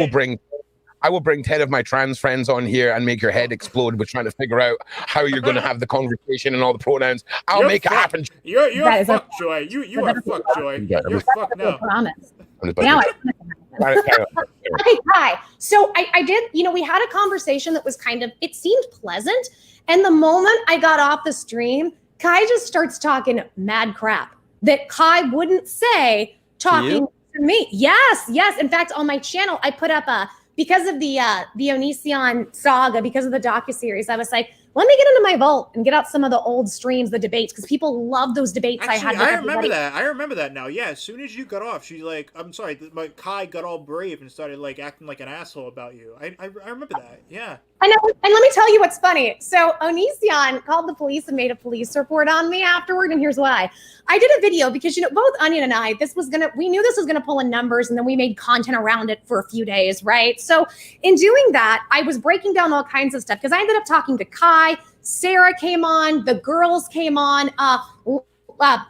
I will bring 10 of my trans friends on here and make your head explode with trying to figure out how you're going to have the conversation and all the pronouns. I'll make it happen. You're fucked, Joy. You are fucked, Joy. You're fucked now. Promise. Okay, Kai. So I did, we had a conversation that was it seemed pleasant. And the moment I got off the stream, Kai just starts talking mad crap that Kai wouldn't say talking to me. Yes. In fact, on my channel, I put up because of the Onision saga, because of the docuseries, I was like, let me get into my vault and get out some of the old streams, the debates, because people love those debates. Actually, I remember that. I remember that now. Yeah, as soon as you got off, she's like, I'm sorry, Kai got all brave and started acting like an asshole about you. I remember that. Yeah. I know. And let me tell you what's funny. So Onision called the police and made a police report on me afterward. And here's why. I did a video because, both Onion and I, we knew this was going to pull in numbers, and then we made content around it for a few days, right? So in doing that, I was breaking down all kinds of stuff because I ended up talking to Kai. Sarah came on, the girls came on,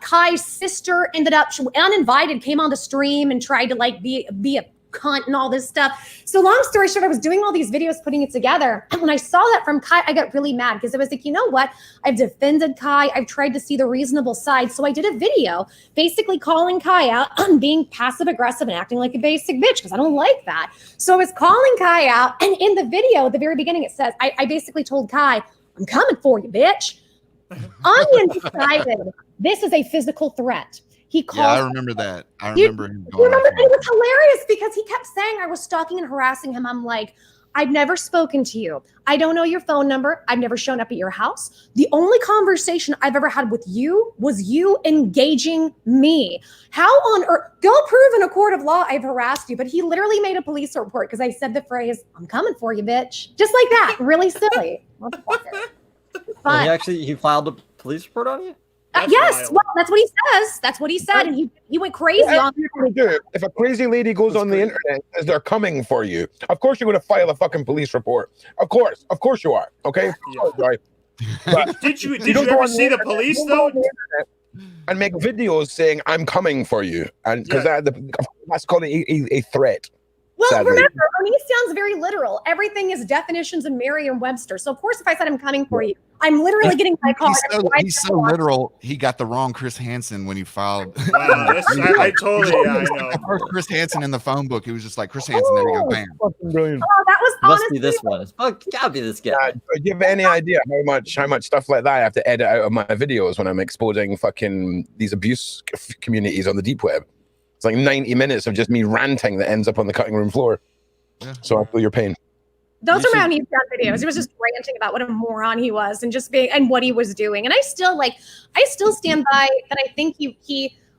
Kai's sister ended up uninvited, came on the stream and tried to be a cunt and all this stuff. So long story short, I was doing all these videos, putting it together. And when I saw that from Kai, I got really mad because I was like, you know what? I've defended Kai. I've tried to see the reasonable side. So I did a video basically calling Kai out on being passive aggressive and acting like a basic bitch because I don't like that. So I was calling Kai out. And in the video, at the very beginning, it says, I basically told Kai, I'm coming for you, bitch. Onion decided this is a physical threat. He called. Yeah, I remember that. I remember him going. You remember? It was hilarious because he kept saying I was stalking and harassing him. I'm like, I've never spoken to you. I don't know your phone number. I've never shown up at your house. The only conversation I've ever had with you was you engaging me. How on earth? Go prove in a court of law I've harassed you. But he literally made a police report because I said the phrase, I'm coming for you, bitch. Just like that. Really silly. He filed a police report on you? Yes, well, that's what he says. That's what he said, and he went crazy on it. If a crazy lady goes on the internet and says they're coming for you, of course you're going to file a fucking police report. Of course you are. Okay. Yeah. Did you ever see the police though? And make videos saying I'm coming for you, and because that's called a threat. Well, sadly. Remember, Onision's very literal. Everything is definitions in Merriam-Webster. So, of course, if I said I'm coming for you, I'm literally getting my car. He's so literal. He got the wrong Chris Hansen when he filed. Wow, I totally, I know. Chris Hansen in the phone book. It was just like Chris Hansen. There you go, bam. Brilliant. Oh, Must be this one. It's gotta be this guy. Do you have any idea how much stuff like that I have to edit out of my videos when I'm exposing fucking these abuse communities on the deep web? It's like 90 minutes of just me ranting that ends up on the cutting room floor. Yeah. So I feel your pain. Those are my Onision videos. He was just ranting about what a moron he was and just being and what he was doing. And I still stand by that. I think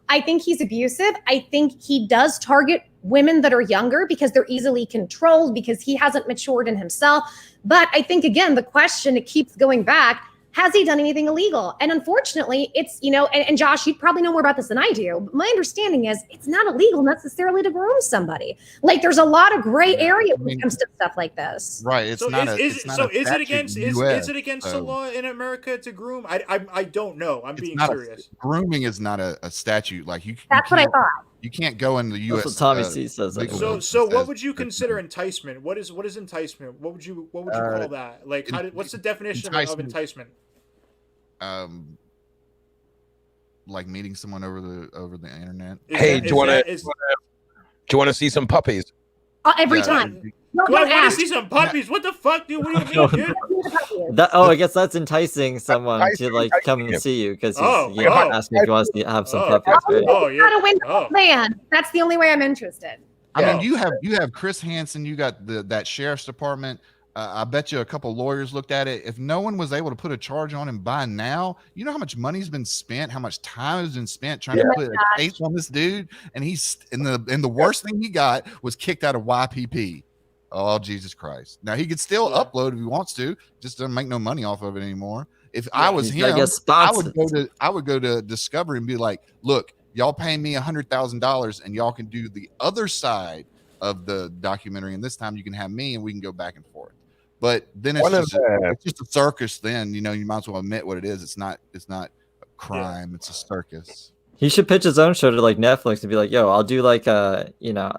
I think he's abusive. I think he does target women that are younger because they're easily controlled because he hasn't matured in himself. But I think, again, the question, it keeps going back, has he done anything illegal? And unfortunately, it's, and Josh, you'd probably know more about this than I do. But my understanding is it's not illegal necessarily to groom somebody. Like there's a lot of gray area when it comes to stuff like this. Right. Is it against the law in America to groom? I don't know. I'm being curious. Grooming is not a statute. Like That's what I thought. You can't go in the U.S. That's what Tommy C says. So what would you consider enticement? What is enticement? What would you call that? Like what's the definition of enticement? Like meeting someone over the internet. Do you want to see some puppies? Every time. I want to see some puppies. What the fuck, dude? What do you mean, dude? I guess that's enticing someone to like come and see you because he's asking if you want to have some puppies. Gotta win man. That's the only way I'm interested. I mean, you have Chris Hansen. You got that sheriff's department. I bet you a couple lawyers looked at it. If no one was able to put a charge on him by now, you know how much money's been spent, how much time has been spent trying to put a case on this dude, and he's the worst thing he got was kicked out of YPP. Oh, Jesus Christ! Now he could still upload if he wants to, just doesn't make no money off of it anymore. If I was him, I would go to Discovery and be like, look, y'all pay me $100,000 and y'all can do the other side of the documentary, and this time you can have me and we can go back and forth. But then it's just a circus. Then you might as well admit what it is. It's not a crime. It's a circus. He should pitch his own show to like Netflix and be like, "Yo, I'll do like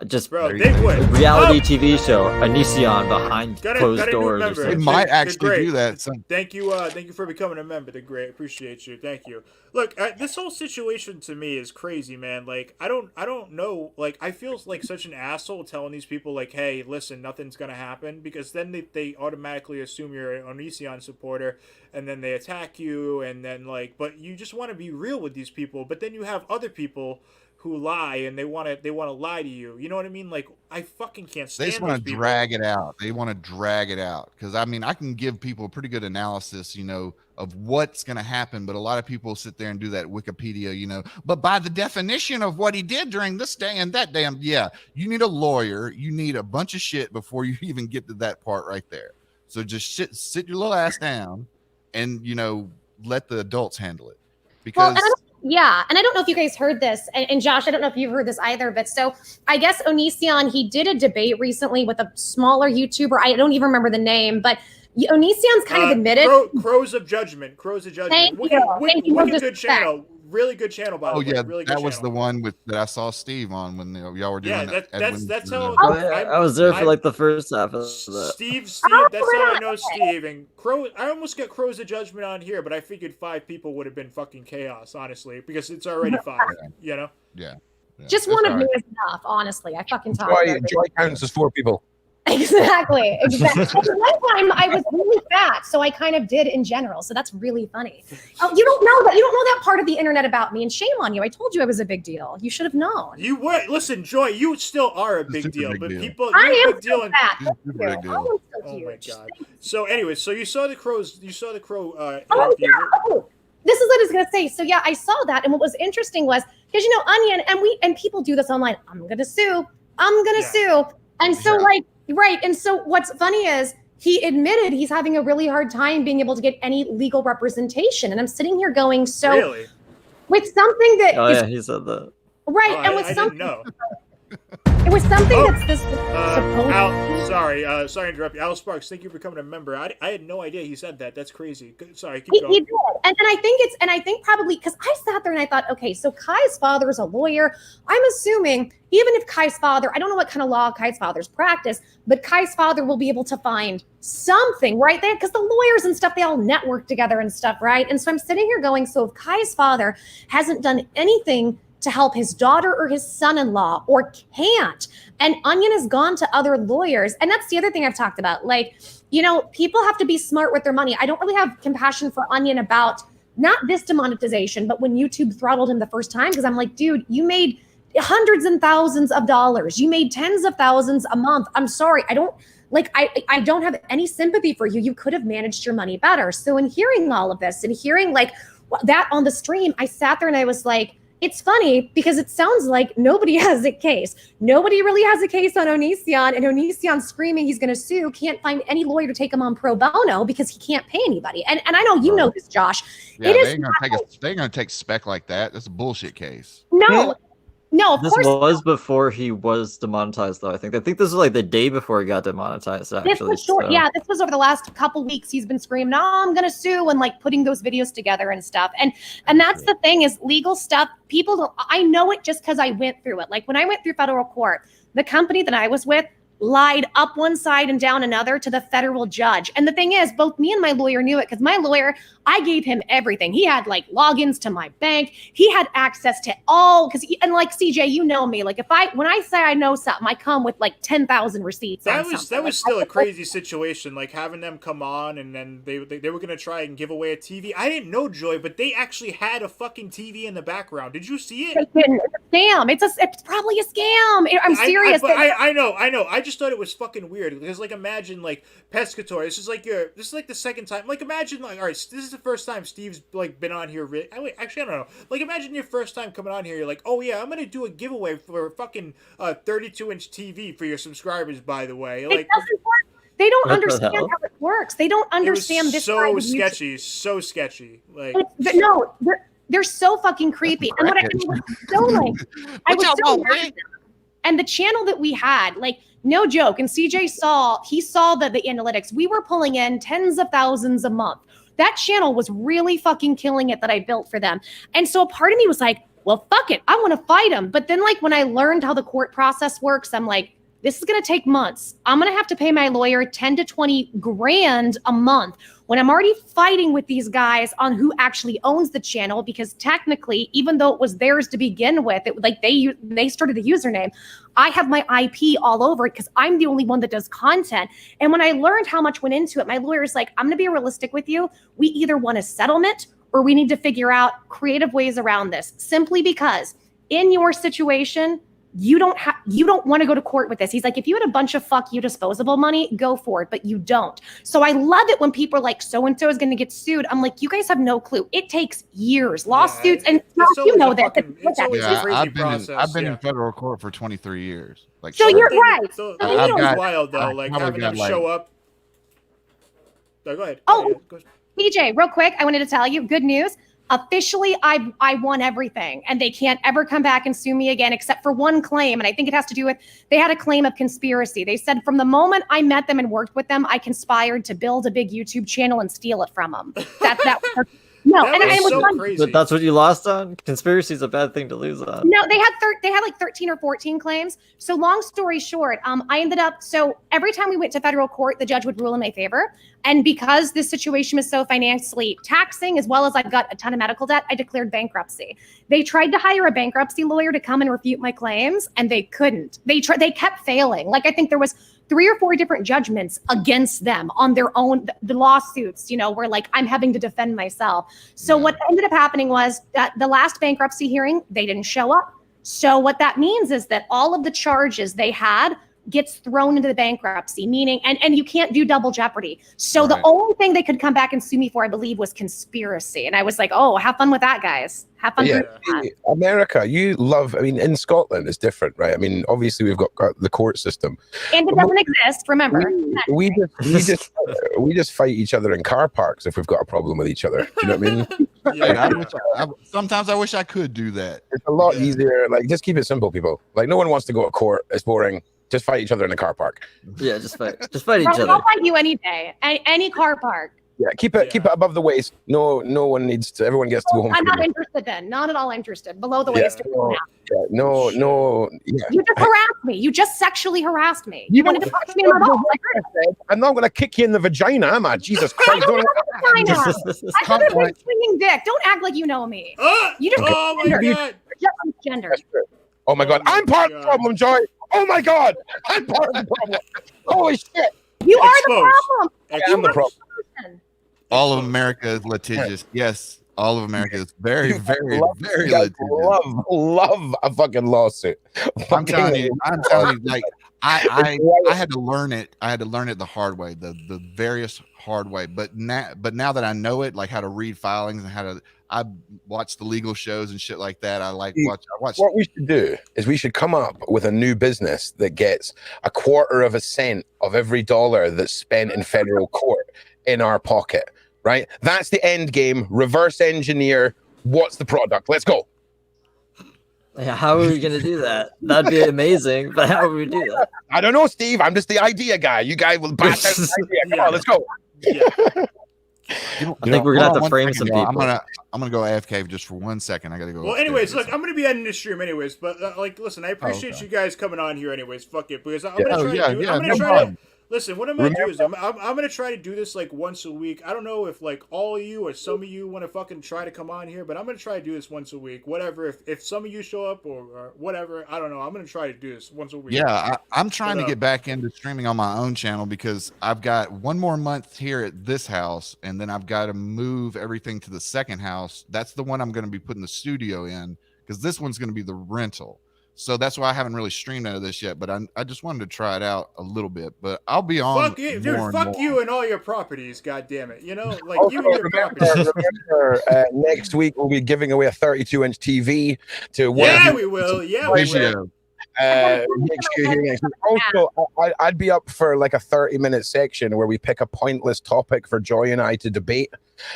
just reality TV show, Onision behind closed doors." It might actually do that. Thank you for becoming a member. They're great. Appreciate you. Thank you. Look, this whole situation to me is crazy, man. Like, I don't know. Like, I feel like such an asshole telling these people, like, hey, listen, nothing's gonna happen, because then they automatically assume you're an Onision supporter, and then they attack you, and then but you just want to be real with these people, but then you have other people who lie and they want to lie to you. You know what I mean? Like, I fucking can't stand. They just want to drag it out. They want to drag it out because I mean I can give people a pretty good analysis, of what's going to happen, but a lot of people sit there and do that Wikipedia, but by the definition of what he did during this day and that day, you need a lawyer, you need a bunch of shit before you even get to that part right there. So just sit your little ass down and let the adults handle it. Because and I don't know if you guys heard this, and Josh, I don't know if you've heard this either, but so I guess Onision, he did a debate recently with a smaller YouTuber. I don't even remember the name, but Onision's kind of admitted. Crows of Judgment. Thank you. Wicked good channel. Really good channel, by the way. Really good that was the one that I saw Steve on when y'all were doing that. That's how. I was there for like the first half of that. Steve, that's how I know Steve. And I almost got Crows of Judgment on here, but I figured 5 people would have been fucking chaos, honestly, because it's already 5. Yeah. Just one of me is enough, honestly. I fucking talk. Joy counts as 4 people. Exactly. One time I was really fat, so I kind of did in general. So that's really funny. Oh, you don't know that. You don't know that part of the internet about me, and shame on you. I told you I was a big deal. You should have known. You were. Listen, Joy, you still are a big deal, but people. I am still fat. Oh my god. So anyway, so you saw the crows. You saw the crow. This is what I was gonna say. So yeah, I saw that, and what was interesting was because Onion and people do this online. I'm gonna sue. And so right. And so what's funny is he admitted he's having a really hard time being able to get any legal representation. And I'm sitting here going, with something that he said that. Right. And with something. It was something that's this supposed sorry to interrupt you. Al Sparks, thank you for becoming a member. I had no idea he said that. That's crazy. Sorry, keep going. He did. And I think probably because I sat there and I thought, okay, so Kai's father is a lawyer. I'm assuming even if Kai's father, I don't know what kind of law Kai's father's practice, but Kai's father will be able to find something right there because the lawyers and stuff, they all network together and stuff, right? And so I'm sitting here going, so if Kai's father hasn't done anything to help his daughter or his son-in-law or can't. And Onion has gone to other lawyers. And that's the other thing I've talked about. Like, you know, people have to be smart with their money. I don't really have compassion for Onion about not this demonetization, but when YouTube throttled him the first time, because I'm like, dude, you made hundreds and thousands of dollars. You made tens of thousands a month. I'm sorry. I don't have any sympathy for you. You could have managed your money better. So in hearing all of this and hearing like that on the stream, I sat there and I was like, it's funny because it sounds like nobody has a case. Nobody really has a case on Onision, and Onision screaming he's going to sue, can't find any lawyer to take him on pro bono because he can't pay anybody. And I know you know this, Josh. Yeah, they ain't going to take spec like that. That's a bullshit case. No, of course. This was before he was demonetized, though. I think this was like the day before he got demonetized. Actually, this was short. So. Yeah, this was over the last couple weeks. He's been screaming, "No, I'm gonna sue," and like putting those videos together and stuff. And that's the thing is legal stuff. People don't. I know it just because I went through it. Like when I went through federal court, the company that I was with lied up one side and down another to the federal judge. And the thing is, both me and my lawyer knew it because my lawyer, I gave him everything. He had like logins to my bank. He had access to all, and like CJ, you know me. Like when I say I know something, I come with like 10,000 receipts. That was still a crazy situation. Like having them come on and then they were gonna try and give away a TV. I didn't know, Joy, but they actually had a fucking TV in the background. Did you see it? It's a scam. It's probably a scam. I'm serious. I know. I just thought it was fucking weird because like imagine like Pescatore. This is like the second time. Like imagine like all right, this is the first time Steve's like been on here. Actually, I don't know. Like imagine your first time coming on here. You're like, oh yeah, I'm gonna do a giveaway for a fucking 32-inch TV for your subsubscribers. By the way, like it doesn't work. They don't understand how it works. They don't understand this. So sketchy. So sketchy. Like no, they're so fucking creepy. And what I was so like, and the channel that we had, like, no joke. And CJ saw the analytics. We were pulling in tens of thousands a month. That channel was really fucking killing it that I built for them. And so a part of me was like, well, fuck it. I want to fight them. But then like when I learned how the court process works, I'm like, this is going to take months. I'm going to have to pay my lawyer 10 to 20 grand a month when I'm already fighting with these guys on who actually owns the channel, because technically, even though it was theirs to begin with, they started the username. I have my IP all over it because I'm the only one that does content. And when I learned how much went into it, my lawyer's like, I'm going to be realistic with you. We either want a settlement or we need to figure out creative ways around this, simply because in your situation, you don't want to go to court with this. He's like, if you had a bunch of fuck you disposable money, go for it, but you don't. So I love it when people are like, so-and-so is going to get sued. I'm like, you guys have no clue. It takes years, lawsuits, and you know that. I've been in federal court for 23 years. Like, so you're right. So it's wild though, like having them show up. No, go ahead. PJ, real quick, I wanted to tell you, good news. Officially, I won everything, and they can't ever come back and sue me again except for one claim. And I think it has to do with, they had a claim of conspiracy. They said from the moment I met them and worked with them, I conspired to build a big YouTube channel and steal it from them. Crazy. But that's what you lost on? Conspiracy is a bad thing to lose on. No, they had like 13 or 14 claims. So long story short, I ended up, so every time we went to federal court, the judge would rule in my favor. And because this situation was so financially taxing, as well as I've got a ton of medical debt, I declared bankruptcy. They tried to hire a bankruptcy lawyer to come and refute my claims, and they couldn't. They kept failing. Like I think there was 3 or 4 different judgments against them on their own, the lawsuits, where like I'm having to defend myself. So what ended up happening was that the last bankruptcy hearing, they didn't show up. So what that means is that all of the charges they had gets thrown into the bankruptcy, meaning, and you can't do double jeopardy. So the only thing they could come back and sue me for, I believe, was conspiracy. And I was like, oh, have fun with that, guys. Have fun with that. America, in Scotland, it's different, right? I mean, obviously we've got the court system. And it doesn't exist, remember. We just fight each other in car parks if we've got a problem with each other. Do you know what I mean? Sometimes I wish I could do that. It's a lot easier. Like, just keep it simple, people. Like, no one wants to go to court. It's boring. Just fight each other in a car park. Yeah, just fight each other. I'll fight you any day, any car park. Yeah, keep it above the waist. No one needs to. Everyone gets to go home. I'm not interested then. Not at all interested. Below the waist. No. You just harassed me. You just sexually harassed me. You wanted to touch me in my balls. I'm not going to kick you in the vagina, am I? Jesus Christ! I could have been swinging dick. Don't act like you know me. You just oh my God. just misgendered. Oh my God, I'm part of the problem, Joy. Oh my God, I'm part of the problem. Holy shit. You are the problem. I am the problem. All of America is litigious. Yes, all of America is very litigious. Love a fucking lawsuit. I'm telling you, like I had to learn it. I had to learn it the hard way, the various hard way. But now that I know it, like how to read filings and I watch the legal shows and shit like that. I watch. What we should do is we should come up with a new business that gets 1/4 cent of every dollar that's spent in federal court in our pocket. Right? That's the end game. Reverse engineer. What's the product? Let's go. Yeah, how are we gonna do that? That'd be amazing, but how would we do that? I don't know, Steve. I'm just the idea guy. You guys will back out the idea. Come on, let's go. Yeah. I think we're gonna have to frame some people. I'm gonna go AFK just for 1 second. I gotta go. Well, anyways, look, I'm gonna be ending the stream anyways, but like, listen, I appreciate you guys coming on here anyways. Fuck it, because I'm gonna try to. Listen, what I'm gonna do is I'm gonna try to do this like once a week. I don't know if like all of you or some of you want to fucking try to come on here, but I'm gonna try to do this once a week. Whatever, if some of you show up or whatever, I don't know. I'm gonna try to do this once a week. Yeah, I'm trying to get back into streaming on my own channel because I've got 1 more month here at this house, and then I've got to move everything to the second house. That's the one I'm gonna be putting the studio in because this one's gonna be the rental. So that's why I haven't really streamed out of this yet, but I just wanted to try it out a little bit. But I'll be on. Fuck you, dude! Fuck you and all your properties, God damn it! You know, like you and your properties. Remember, next week we'll be giving away a 32-inch TV to one. Yeah, we will. Yeah, we will. Make sure you're here next week. Also, I'd be up for like a 30-minute section where we pick a pointless topic for Joy and I to debate.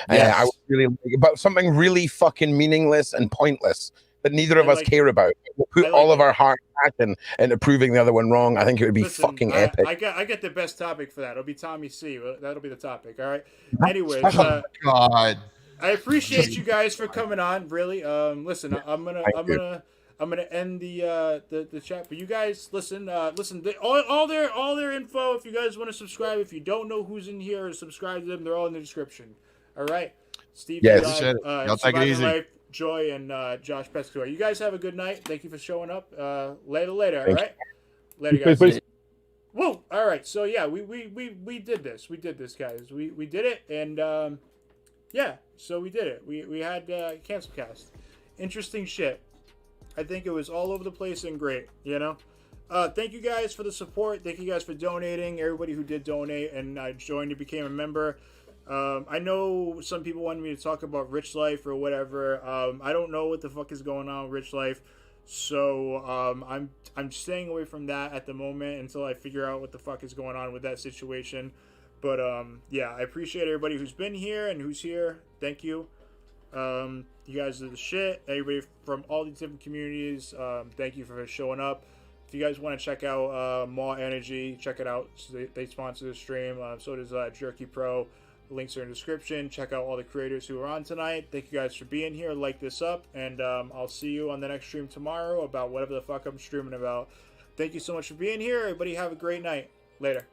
Yes. I would really like about something really fucking meaningless and pointless that neither of us care about. We'll put all of our heart into proving the other one wrong. I think it would be fucking epic. I get the best topic for that. It'll be Tommy C. That'll be the topic. All right. Anyways, God, I appreciate you guys for coming on. Really. Listen, I'm gonna end the chat. But you guys, listen. All their info. If you guys want to subscribe, if you don't know who's in here, subscribe to them. They're all in the description. All right. Steve. Yes. Y'all take it easy. Life, Joy and Josh Pescatore. You guys have a good night. Thank you for showing up. Later. All right. Later, guys. Whoa. All right. So yeah, we did this. We did this, guys. We did it, and yeah. So we did it. We had cancel cast. Interesting shit. I think it was all over the place and great. You know. Thank you guys for the support. Thank you guys for donating. Everybody who did donate and joined and became a member. I know some people wanted me to talk about Rich Life or whatever. I don't know what the fuck is going on with Rich Life, so I'm staying away from that at the moment until I figure out what the fuck is going on with that situation. But yeah, I appreciate everybody who's been here and who's here. Thank you. You guys are the shit. Everybody from all these different communities, thank you for showing up. If you guys want to check out Maw Energy, check it out. They sponsor the stream. So does Jerky Pro. The links are in the description. Check out all the creators who are on tonight. Thank you guys for being here. Like this up, and I'll see you on the next stream tomorrow about whatever the fuck I'm streaming about. Thank you so much for being here. Everybody have a great night. Later.